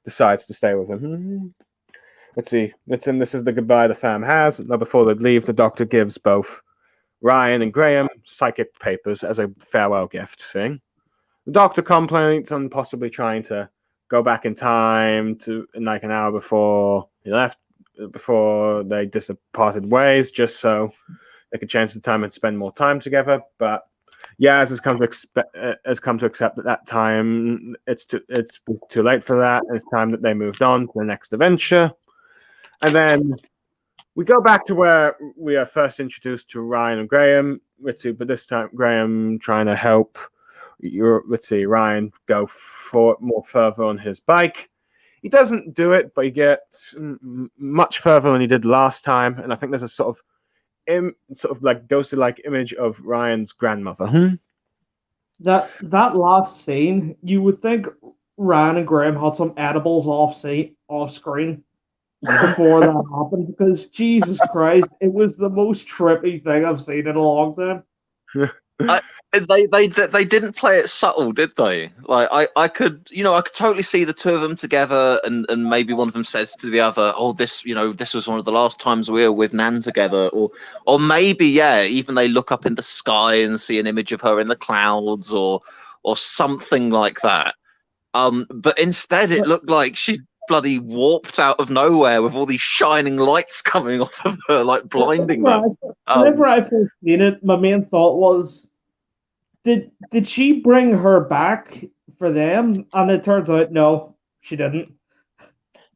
decides to stay with him. Let's see. This is the goodbye the fam has. Now, before they leave, the Doctor gives both Ryan and Graham psychic papers as a farewell gift thing. The Doctor complains on possibly trying to go back in time to like an hour before he left, before they departed ways, just so they could change the time and spend more time together. But Yaz has come to accept that time it's too late for that. And it's time that they moved on to the next adventure. And then we go back to where we are first introduced to Ryan and Graham, but this time Graham trying to help Ryan go more further on his bike. He doesn't do it, but he gets much further than he did last time. And I think there's a sort of like ghostly-like image of Ryan's grandmother. That last scene, you would think Ryan and Graham had some edibles off screen before that happened, because Jesus Christ, it was the most trippy thing I've seen in a long time. They didn't play it subtle, did they? Like I could totally see the two of them together, and maybe one of them says to the other, "Oh, this was one of the last times we were with Nan together," or maybe even they look up in the sky and see an image of her in the clouds, or something like that. But instead, it looked like she bloody warped out of nowhere with all these shining lights coming off of her, like blinding them. Whenever I first seen it, my main thought was, Did she bring her back for them? And it turns out, no, she didn't.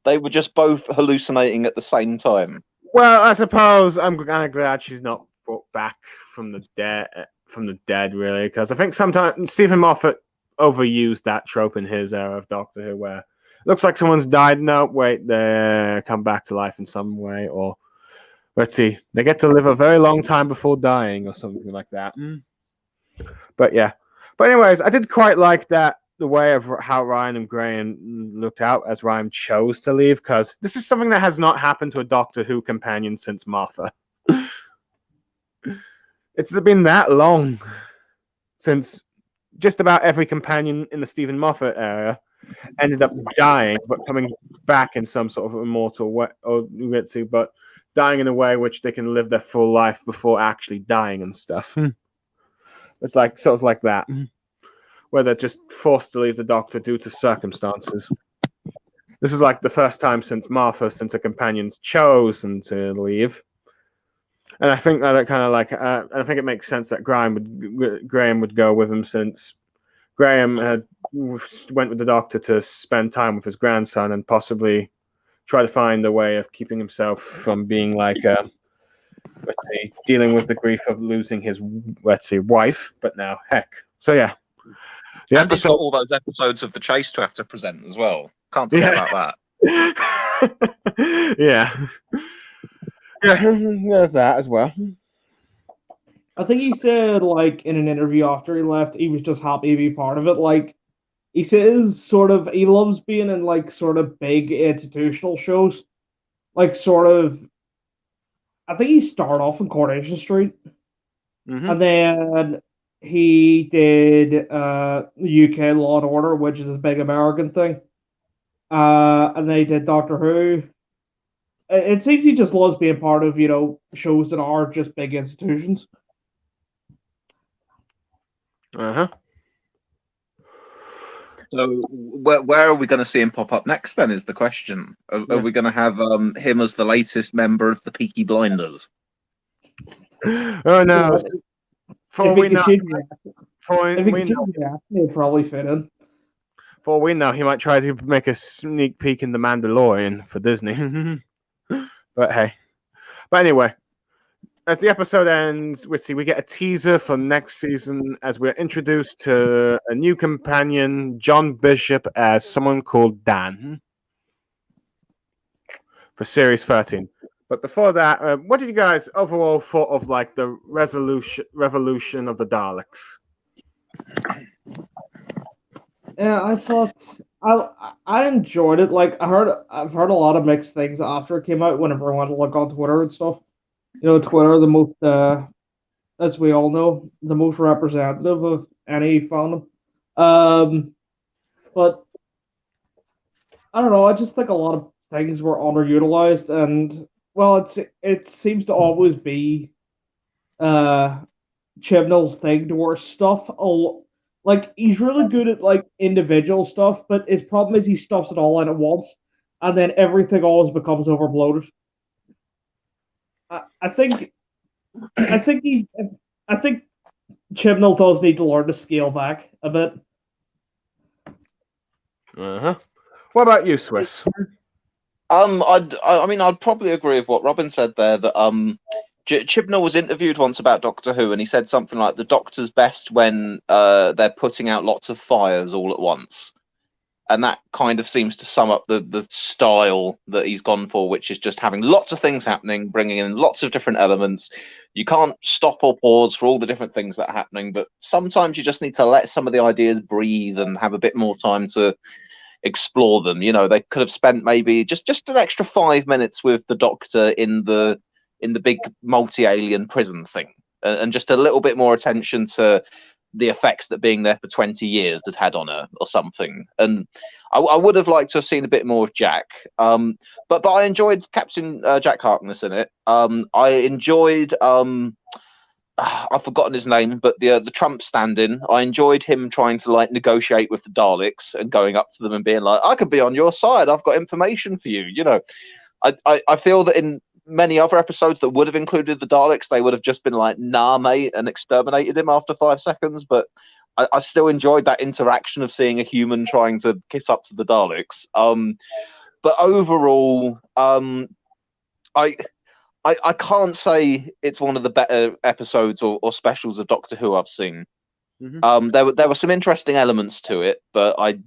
They were just both hallucinating at the same time. Well, I suppose I'm kind of glad she's not brought back from the dead, really, because I think sometimes Stephen Moffat overused that trope in his era of Doctor Who, where it looks like someone's died. No, wait, they come back to life in some way, or let's see, they get to live a very long time before dying, or something like that. But anyways, I did quite like the way of how Ryan and Graham looked out as Ryan chose to leave, because this is something that has not happened to a Doctor Who companion since Martha. It's been that long since just about every companion in the Stephen Moffat era ended up dying, but coming back in some sort of immortal way, but dying in a way which they can live their full life before actually dying and stuff. It's like sort of like that, where they're just forced to leave the Doctor due to circumstances. This is like the first time since Martha, since a companion's chosen to leave. And I think that kind of like, I think it makes sense that Graham would go with him, since Graham went with the Doctor to spend time with his grandson and possibly try to find a way of keeping himself from being like, dealing with the grief of losing his, wife. But now, heck. So yeah. And he's got all those episodes of The Chase to have to present as well. Can't forget about that. Yeah. Yeah, there's that as well. I think he said, like, in an interview after he left, he was just happy to be part of it. Like, he says he loves being in, like, sort of big institutional shows. Like, I think he started off in Coronation Street. Mm-hmm. And then he did UK Law and Order, which is a big American thing. And then he did Doctor Who. It seems he just loves being part of, shows that are just big institutions. Uh-huh. So where are we going to see him pop up next, then, is the question. Are we going to have him as the latest member of the Peaky Blinders? Oh, no. For we know, he'll probably fit in. For we know, he might try to make a sneak peek in The Mandalorian for Disney. But hey. But anyway, as the episode ends, we get a teaser for next season as we're introduced to a new companion, John Bishop, as someone called Dan, for Series 13. But before that, what did you guys overall thought of like the revolution of the Daleks? Yeah, I thought I enjoyed it. Like I've heard a lot of mixed things after it came out. Whenever I went to look on Twitter and stuff, Twitter the most as we all know the most representative of any fandom. Um, but I don't know. I just think a lot of things were underutilized, and well, it seems to always be uh Chibnall's thing to where stuff. Like he's really good at like individual stuff, but his problem is he stuffs it all in at once, and then everything always becomes overbloated. I think I think he I think Chibnall does need to learn to scale back a bit. Uh-huh. What about you, Swiss? I mean, I'd probably agree with what Robin said there. That Chibnall was interviewed once about Doctor Who, and he said something like, "The Doctor's best when they're putting out lots of fires all at once," and that kind of seems to sum up the style that he's gone for, which is just having lots of things happening, bringing in lots of different elements. You can't stop or pause for all the different things that are happening, but sometimes you just need to let some of the ideas breathe and have a bit more time to explore them. They could have spent maybe just an extra 5 minutes with the Doctor in the big multi-alien prison thing, and just a little bit more attention to the effects that being there for 20 years had on her or something. And I would have liked to have seen a bit more of Jack. But I enjoyed Captain Jack Harkness in it. I enjoyed I've forgotten his name, but the Trump stand-in. I enjoyed him trying to like negotiate with the Daleks and going up to them and being like, "I could be on your side. I've got information for you." I feel that in many other episodes that would have included the Daleks, they would have just been like, "Nah, mate," and exterminated him after 5 seconds. But I still enjoyed that interaction of seeing a human trying to kiss up to the Daleks. But overall, I can't say it's one of the better episodes or specials of Doctor Who I've seen. Mm-hmm. There were some interesting elements to it, but I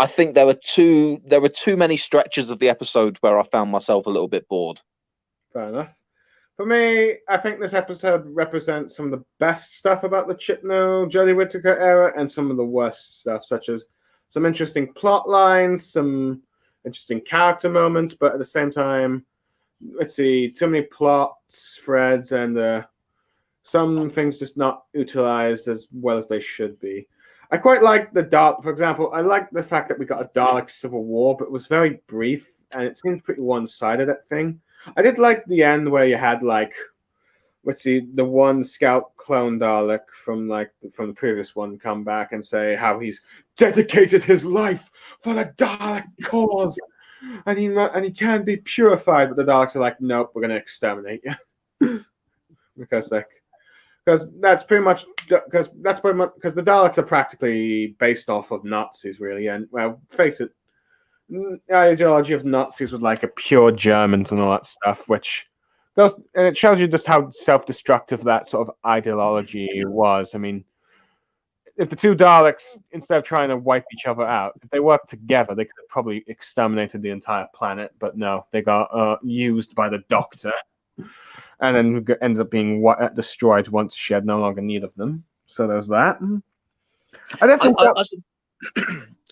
think there were too many stretches of the episode where I found myself a little bit bored. Fair enough. For me, I think this episode represents some of the best stuff about the Chibnall, Jodie Whittaker era, and some of the worst stuff, such as some interesting plot lines, some interesting character moments, but at the same time, let's see, too many plot threads and some things just not utilized as well as they should be. I quite like the Dalek, for example. I like the fact that we got a Dalek civil war, but it was very brief and it seemed pretty one-sided, that thing. I did like the end where you had like, let's see, the one scout clone Dalek from the previous one come back and say how he's dedicated his life for the Dalek cause, and he can be purified. But the Daleks are like, nope, we're gonna exterminate you because that's pretty much because the Daleks are practically based off of Nazis, really. And well, face it, the ideology of Nazis was like a pure Germans and all that stuff, which goes, and it shows you just how self-destructive that sort of ideology was. I mean, if the two Daleks, instead of trying to wipe each other out, if they worked together, they could have probably exterminated the entire planet. But no, they got used by the Doctor, and then ended up being destroyed once she had no longer need of them. So there's that. I definitely.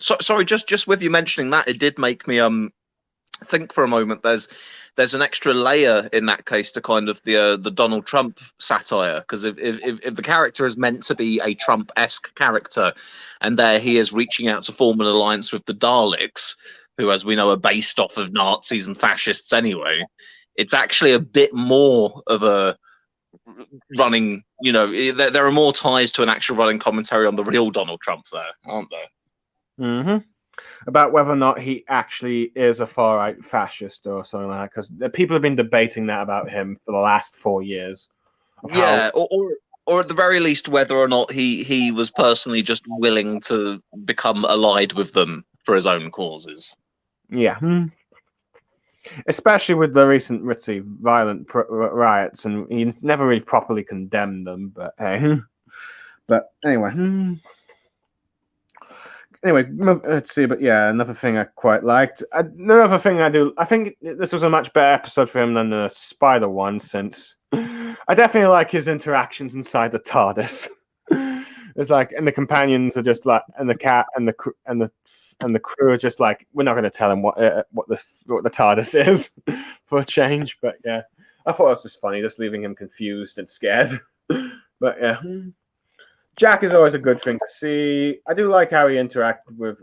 Sorry, just with you mentioning that, it did make me think for a moment. There's an extra layer in that case to kind of the Donald Trump satire, because if the character is meant to be a Trump-esque character, and there he is reaching out to form an alliance with the Daleks, who, as we know, are based off of Nazis and fascists anyway, it's actually a bit more of a running. There are more ties to an actual running commentary on the real Donald Trump there, aren't there? Mm-hmm. About whether or not he actually is a far-right fascist or something like that, because people have been debating that about him for the last 4 years. Yeah, or at the very least, whether or not he was personally just willing to become allied with them for his own causes. Yeah. Especially with the recent violent riots, and he never really properly condemned them, but hey. But anyway. Anyway, let's see. But yeah, another thing I quite liked. Another thing I think this was a much better episode for him than the Spider one, since I definitely like his interactions inside the TARDIS. It's like, and the companions are just like, and the cat and the crew are just like, we're not going to tell him what the TARDIS is for a change. But yeah, I thought it was just funny, just leaving him confused and scared. But yeah, Jack is always a good thing to see. I do like how he interacted with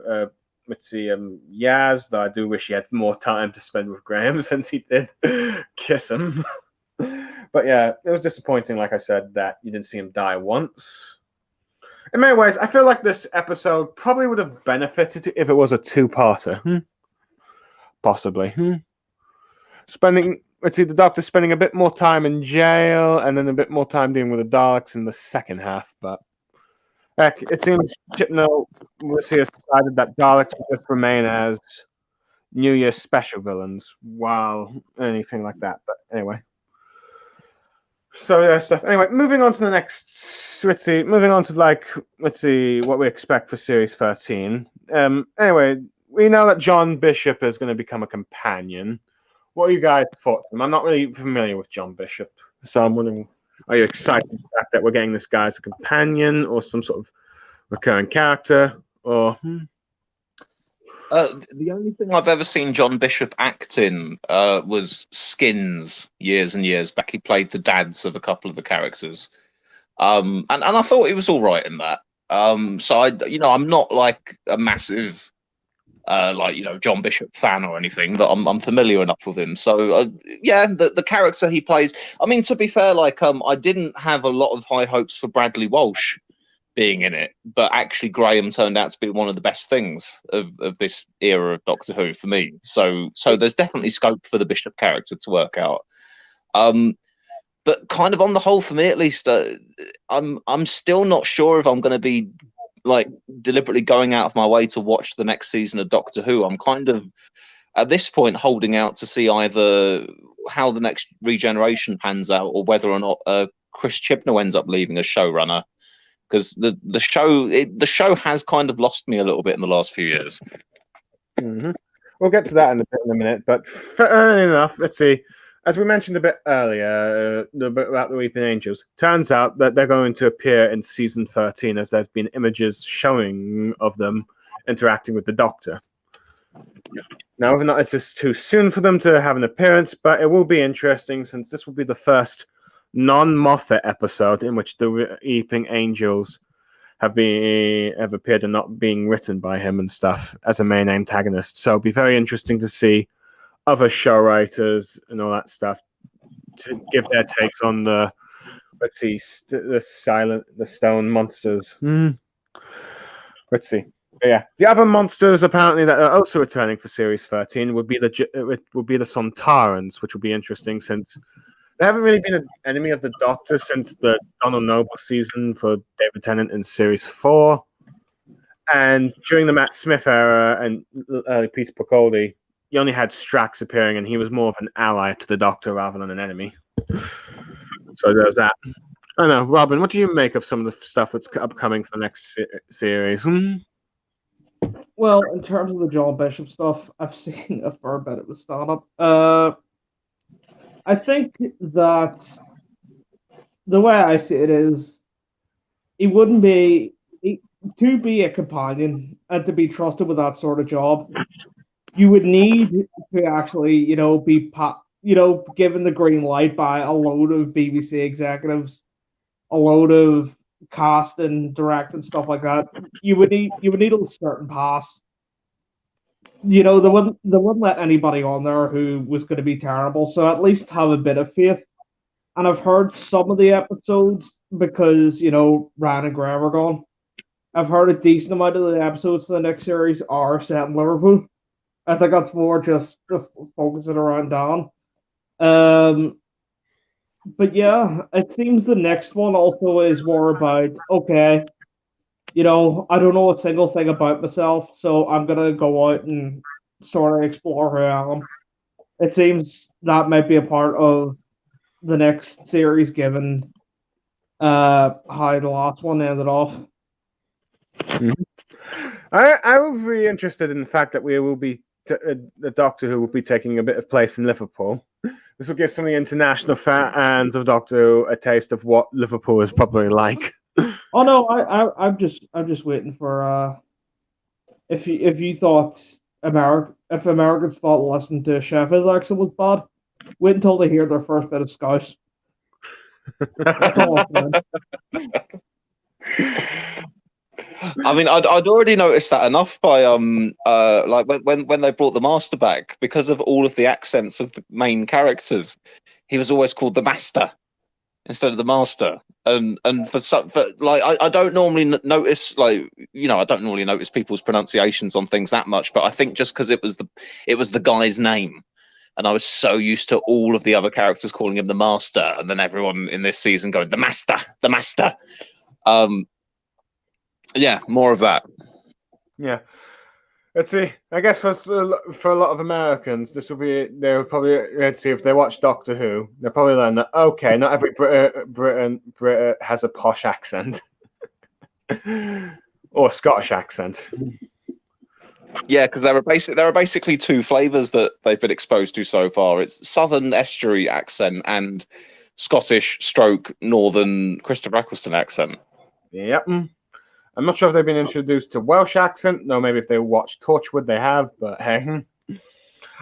Yaz, though I do wish he had more time to spend with Graham since he did kiss him. But yeah, it was disappointing, like I said, that you didn't see him die once. In many ways, I feel like this episode probably would have benefited if it was a two-parter. Possibly. The Doctor spending a bit more time in jail and then a bit more time dealing with the Daleks in the second half. But heck, it seems Chibnall has decided that Daleks will just remain as New Year's special villains while anything like that. But anyway. So yeah, stuff. Anyway, moving on to the next. Moving on to what we expect for Series 13. Anyway, we know that John Bishop is going to become a companion. What are you guys' thoughts? I'm not really familiar with John Bishop, so I'm wondering: are you excited the fact that we're getting this guy as a companion, or some sort of recurring character, or? The only thing I've ever seen John Bishop act in was Skins years and years back. He played the dads of a couple of the characters, and I thought he was all right in that. So I'm not like a massive John Bishop fan or anything, but I'm familiar enough with him. So yeah, the character he plays. I mean, to be fair, I didn't have a lot of high hopes for Bradley Walsh being in it, but actually Graham turned out to be one of the best things of this era of Doctor Who for me. So there's definitely scope for the Bishop character to work out. But kind of on the whole, for me at least, I'm still not sure if I'm going to be deliberately going out of my way to watch the next season of Doctor Who. I'm kind of at this point holding out to see either how the next regeneration pans out or whether or not Chris Chibnall ends up leaving as showrunner. Because the show has kind of lost me a little bit in the last few years. Mm-hmm. We'll get to that in a minute, but fair enough. Let's see. As we mentioned a bit earlier, about the Weeping Angels, turns out that they're going to appear in season 13, as there's been images showing of them interacting with the Doctor. Now, whether or not it's just too soon for them to have an appearance, but it will be interesting since this will be the first non-Moffat episode in which the Weeping Angels have appeared and not being written by him and stuff as a main antagonist. So it'll be very interesting to see other show writers and all that stuff to give their takes on the stone monsters. Let's see. But yeah, the other monsters apparently that are also returning for Series 13 would be the Sontarans, which would be interesting since they haven't really been an enemy of the Doctor since the Donald Noble season for David Tennant in Series 4. And during the Matt Smith era and Peter Capaldi, you only had Strax appearing, and he was more of an ally to the Doctor rather than an enemy. So there's that. I don't know, Robin, what do you make of some of the stuff that's upcoming for the next series? Well, in terms of the John Bishop stuff, I've seen a fair bit of the stand-up. I think that the way I see it is, to be a companion and to be trusted with that sort of job, you would need to actually, be given the green light by a load of BBC executives, a load of cast and direct and stuff like that. You would need a certain pass. They wouldn't let anybody on there who was going to be terrible. So at least have a bit of faith. And I've heard some of the episodes because Ryan and Graham are gone. I've heard a decent amount of the episodes for the next series are set in Liverpool. I think that's more just to focus it around Dan. But yeah, it seems the next one also is more about, okay, I don't know a single thing about myself, so I'm going to go out and sort of explore who I am. It seems that might be a part of the next series, given how the last one ended off. I would be interested in the fact that we will be the Doctor Who will be taking a bit of place in Liverpool. This will give some of the international fans of Doctor Who a taste of what Liverpool is probably like. Oh no, I'm just waiting for if you thought if Americans thought listening to Sheffield's accent was bad, wait until they hear their first bit of Scouse. That's all I'm saying. I mean, I'd already noticed that enough by like when they brought the Master back, because of all of the accents of the main characters, he was always called the Master instead of the Master. And for like I don't normally notice, like, you know, I don't normally notice people's pronunciations on things that much, but I think just because it was the guy's name, and I was so used to all of the other characters calling him the Master, and then everyone in this season going the Master, the Master. Yeah, more of that. Yeah. Let's see. I guess for a lot of Americans, this will be. They'll probably, let's see, if they watch Doctor Who, they'll probably learn that okay, not every Brit has a posh accent or Scottish accent. Yeah, because there are basically two flavors that they've been exposed to so far. It's Southern Estuary accent and Scottish stroke Northern Christopher Eccleston accent. Yep. I'm not sure if they've been introduced to Welsh accent. No, maybe if they watch Torchwood, they have. But hey,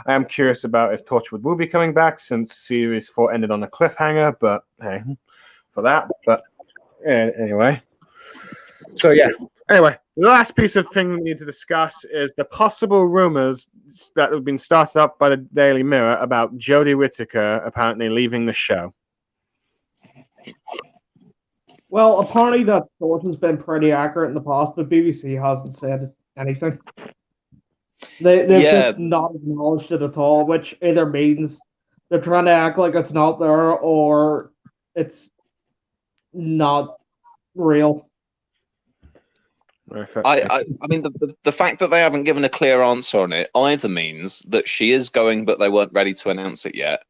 I am curious about if Torchwood will be coming back, since series 4 ended on a cliffhanger. But hey, for that. But yeah, anyway. So yeah. Anyway, the last piece of thing we need to discuss is the possible rumors that have been started up by the Daily Mirror about Jodie Whittaker apparently leaving the show. Well, apparently that source has been pretty accurate in the past, but BBC hasn't said anything. They've just not acknowledged it at all, which either means they're trying to act like it's not there or it's not real. I mean, the fact that they haven't given a clear answer on it either means that she is going, but they weren't ready to announce it yet,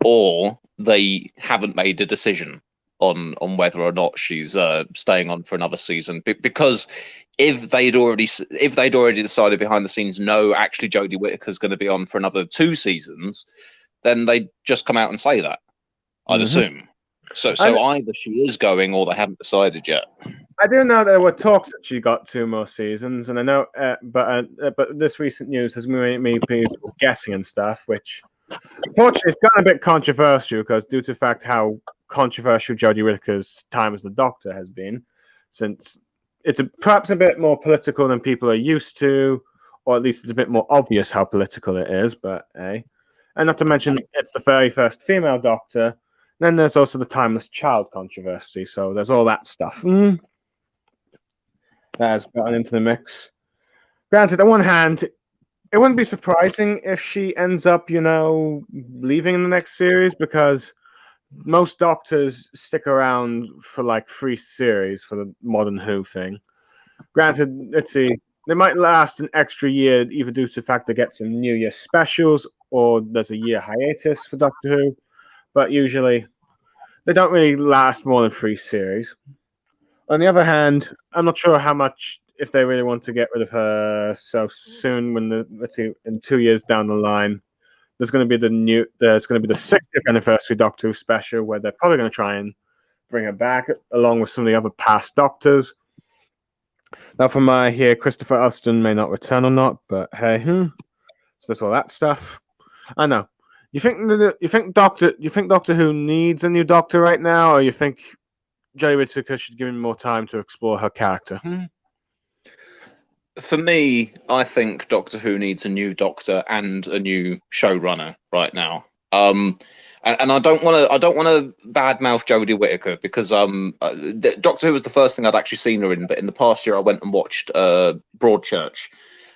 or they haven't made a decision on whether or not she's staying on for another season. Because if they'd already decided behind the scenes, no, actually Jodie Whittaker's going to be on for another 2 seasons, then they'd just come out and say that, I'd assume. So either she is going or they haven't decided yet. I do know there were talks that she got 2 more seasons, and I know, but this recent news has made me people guessing and stuff, which unfortunately has gotten a bit controversial because due to the fact how controversial Jodie Whittaker's time as the Doctor has been, since it's perhaps a bit more political than people are used to, or at least it's a bit more obvious how political it is. But and not to mention it's the very first female Doctor. Then there's also the timeless child controversy, so there's all that stuff that has gotten into the mix. Granted, on one hand, it wouldn't be surprising if she ends up, leaving in the next series, because most Doctors stick around for like 3 series for the modern Who thing. Granted, let's see, they might last an extra year, either due to the fact they get some New Year specials or there's a year hiatus for Doctor Who. But usually, they don't really last more than 3 series. On the other hand, I'm not sure how much, if they really want to get rid of her so soon. In 2 years down the line, there's going to be the 60th anniversary Doctor Who special where they're probably going to try and bring her back along with some of the other past Doctors. Now, from my here, Christopher Eccleston may not return or not, but hey, so there's all that stuff. I know. You think Doctor Who needs a new Doctor right now, or you think Jodie Whittaker should give him more time to explore her character? For me, I think Doctor Who needs a new Doctor and a new showrunner right now. And I don't want to badmouth Jodie Whittaker, because Doctor Who was the first thing I'd actually seen her in. But in the past year, I went and watched Broadchurch.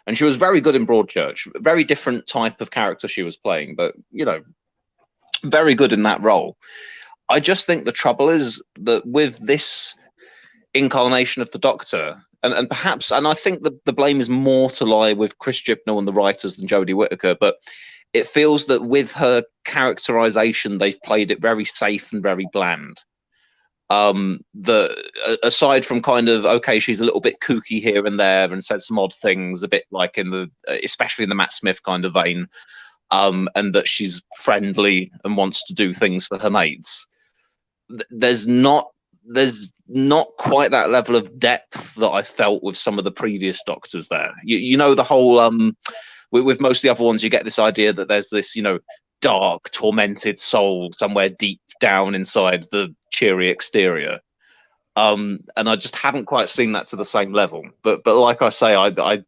And she was very good in Broadchurch. Very different type of character she was playing, but, very good in that role. I just think the trouble is that with this incarnation of the Doctor, and perhaps, and I think the blame is more to lie with Chris Chibnall and the writers than Jodie Whittaker, but it feels that with her characterization, they've played it very safe and very bland. Aside from kind of, okay, she's a little bit kooky here and there and says some odd things, a bit like especially in the Matt Smith kind of vein, and that she's friendly and wants to do things for her mates. There's not there's not quite that level of depth that I felt with some of the previous Doctors there. You know, the whole with most of the other ones, you get this idea that there's this, you know, dark, tormented soul somewhere deep down inside the cheery exterior. And I just haven't quite seen that to the same level. But like I say, I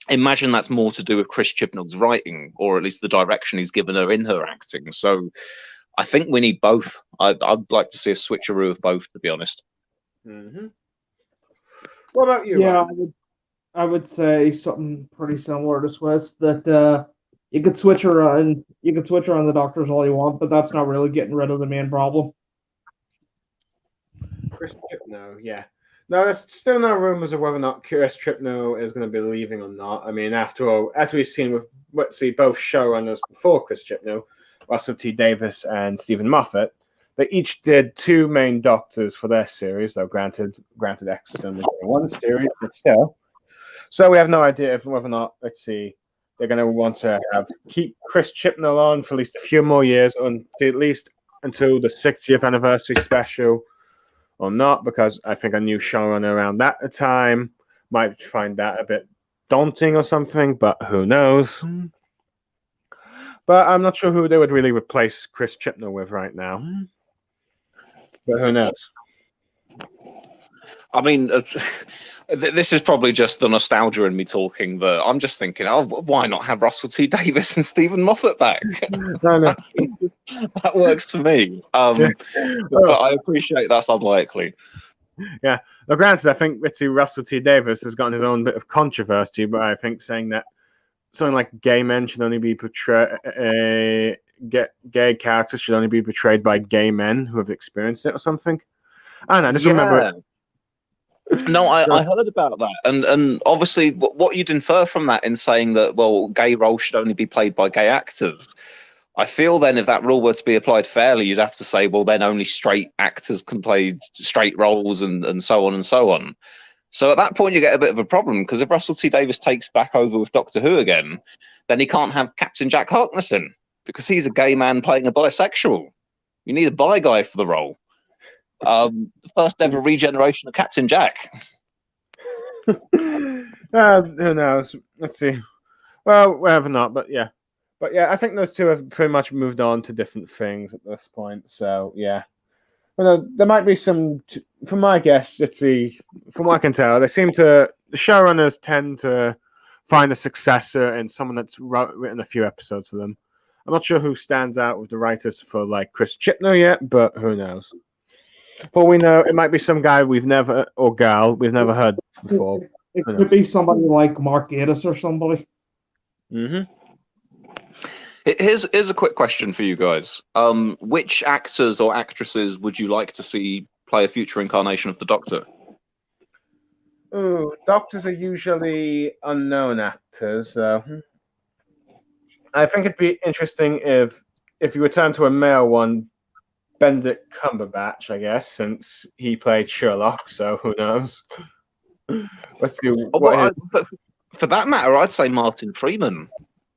imagine that's more to do with Chris Chibnall's writing, or at least the direction he's given her in her acting. So I think we need both. I'd like to see a switcheroo of both, to be honest. Mm-hmm. What about you? Yeah, I would say something pretty similar to Swiss, that you could switch around the Doctors all you want, but that's not really getting rid of the main problem. Chris Chibnall, yeah. No, there's still no rumors of whether or not Chris Chibnall is going to be leaving or not. I mean, after all, as we've seen with, let's see, both showrunners before Chris Chibnall, Russell T Davies and Stephen Moffat, they each did 2 main Doctors for their series, though granted X is only 1 series, but still. So we have no idea whether or not, let's see, they're going to want to keep Chris Chibnall on for at least a few more years, at least until the 60th anniversary special, or not, because I think a new showrunner around that time might find that a bit daunting or something, but who knows? But I'm not sure who they would really replace Chris Chibnall with right now. But who knows? I mean, this is probably just the nostalgia in me talking, but I'm just thinking, oh, why not have Russell T Davies and Stephen Moffat back? No. That works for me. But I appreciate that's unlikely. Yeah. Now, granted, I think Russell T Davies has gotten his own bit of controversy, but I think saying that something like gay men should only be portrayed, gay characters should only be portrayed by gay men who have experienced it or something. I don't know. I just remember. No, I heard about that, and obviously what you'd infer from that in saying that, well, gay roles should only be played by gay actors. I feel then if that rule were to be applied fairly, you'd have to say, well, then only straight actors can play straight roles and so on and so on. So at that point, you get a bit of a problem, because if Russell T Davies takes back over with Doctor Who again, then he can't have Captain Jack Harkness in, because he's a gay man playing a bisexual. You need a bi guy for the role. The first ever regeneration of Captain Jack. Who knows? Let's see. Well, whatever not, but yeah. But yeah, I think those two have pretty much moved on to different things at this point. So yeah. Well, there might be some, from my guess, let's see, from what I can tell, the showrunners tend to find a successor in someone that's written a few episodes for them. I'm not sure who stands out with the writers for like Chris Chibnall yet, but who knows? For we know, it might be some guy we've never heard before. It could be somebody like Mark Gatiss or somebody. Mm-hmm. Here's a quick question for you guys. Which actors or actresses would you like to see play a future incarnation of the Doctor? Ooh, Doctors are usually unknown actors, though. I think it'd be interesting if you return to a male one, Benedict Cumberbatch, I guess, since he played Sherlock, so who knows? Let's see. But for that matter, I'd say Martin Freeman.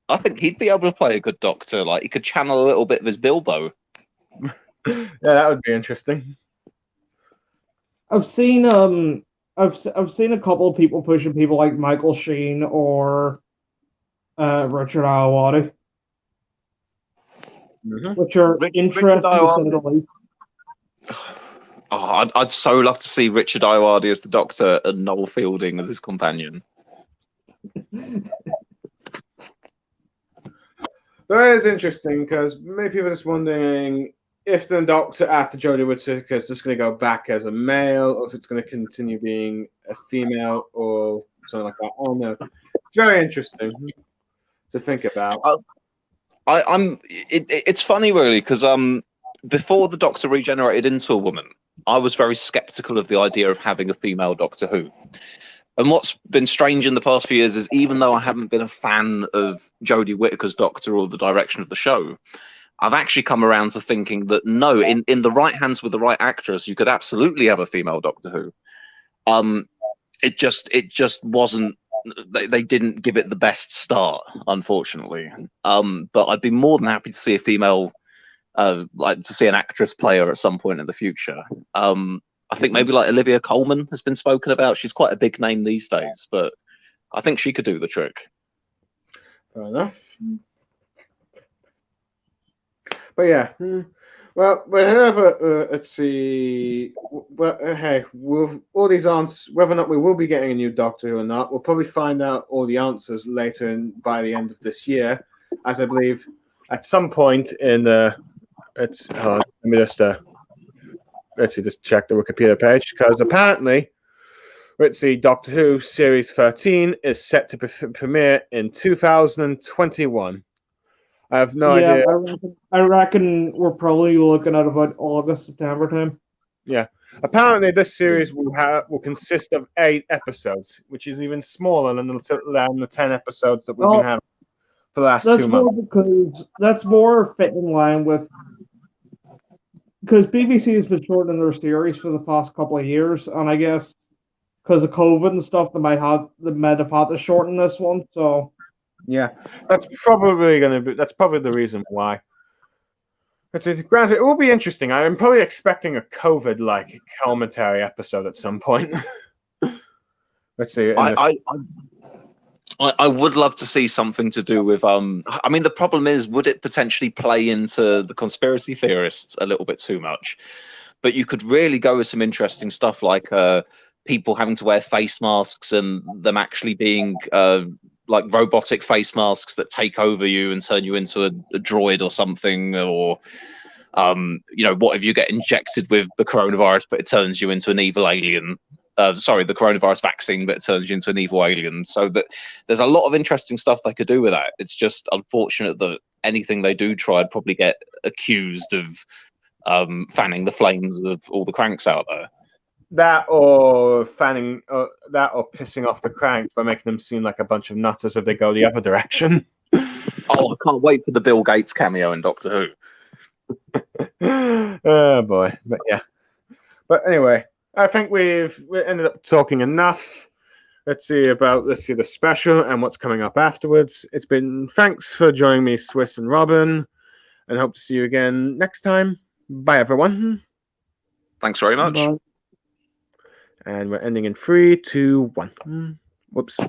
I think he'd be able to play a good Doctor. Like, he could channel a little bit of his Bilbo. Yeah, that would be interesting. I've seen I've seen a couple of people pushing people like Michael Sheen or Richard Ayoade, which are interesting to say the least. Oh, I'd so love to see Richard Ayoade as the Doctor and Noel Fielding as his companion. That is interesting, because many people are just wondering if the Doctor after Jodie Whittaker is just going to go back as a male, or if it's going to continue being a female, or something like that. I don't know. It's very interesting to think about. It's funny, really, because before the Doctor regenerated into a woman, I was very skeptical of the idea of having a female Doctor Who. And what's been strange in the past few years is, even though I haven't been a fan of Jodie Whittaker's Doctor or the direction of the show, I've actually come around to thinking that no, in the right hands with the right actress, you could absolutely have a female Doctor Who. It just wasn't. They didn't give it the best start, unfortunately. But I'd be more than happy to see a female, like to see an actress play her at some point in the future. I think maybe like Olivia Colman has been spoken about. She's quite a big name these days, but I think she could do the trick. Fair enough. But yeah, well, whenever let's see. Well, hey, all these answers, whether or not we will be getting a new Doctor Who or not, we'll probably find out all the answers later by the end of this year, as I believe at some point in the. Let me just check the Wikipedia page, because apparently, let's see, Doctor Who Series 13 is set to premiere in 2021. I have no idea. I reckon we're probably looking at about August, September time. Yeah. Apparently, this series will consist of 8 episodes, which is even smaller than the 10 episodes that we've been having for the last 2 months. Because that's more fit in line with, because BBC has been shortening their series for the past couple of years, and I guess because of COVID and stuff, they might have had to shorten this one. So yeah, that's probably the reason why. Granted, it will be interesting. I'm probably expecting a COVID-like commentary episode at some point. Let's see. I would love to see something to do with I mean, the problem is, would it potentially play into the conspiracy theorists a little bit too much? But you could really go with some interesting stuff, like people having to wear face masks and them actually being like robotic face masks that take over you and turn you into a droid or something, or what if you get injected with the coronavirus but it turns you into an evil alien? The coronavirus vaccine, but it turns you into an evil alien. So that there's a lot of interesting stuff they could do with that. It's just unfortunate that anything they do try would probably get accused of fanning the flames of all the cranks out there. That or pissing off the cranks by making them seem like a bunch of nutters if they go the other direction. Oh, I can't wait for the Bill Gates cameo in Doctor Who. Oh boy, but yeah. But anyway, I think we ended up talking enough. Let's see the special and what's coming up afterwards. Thanks for joining me, Swiss and Robin, and hope to see you again next time. Bye, everyone. Thanks very much. Bye. And we're ending in 3, 2, 1. Whoops.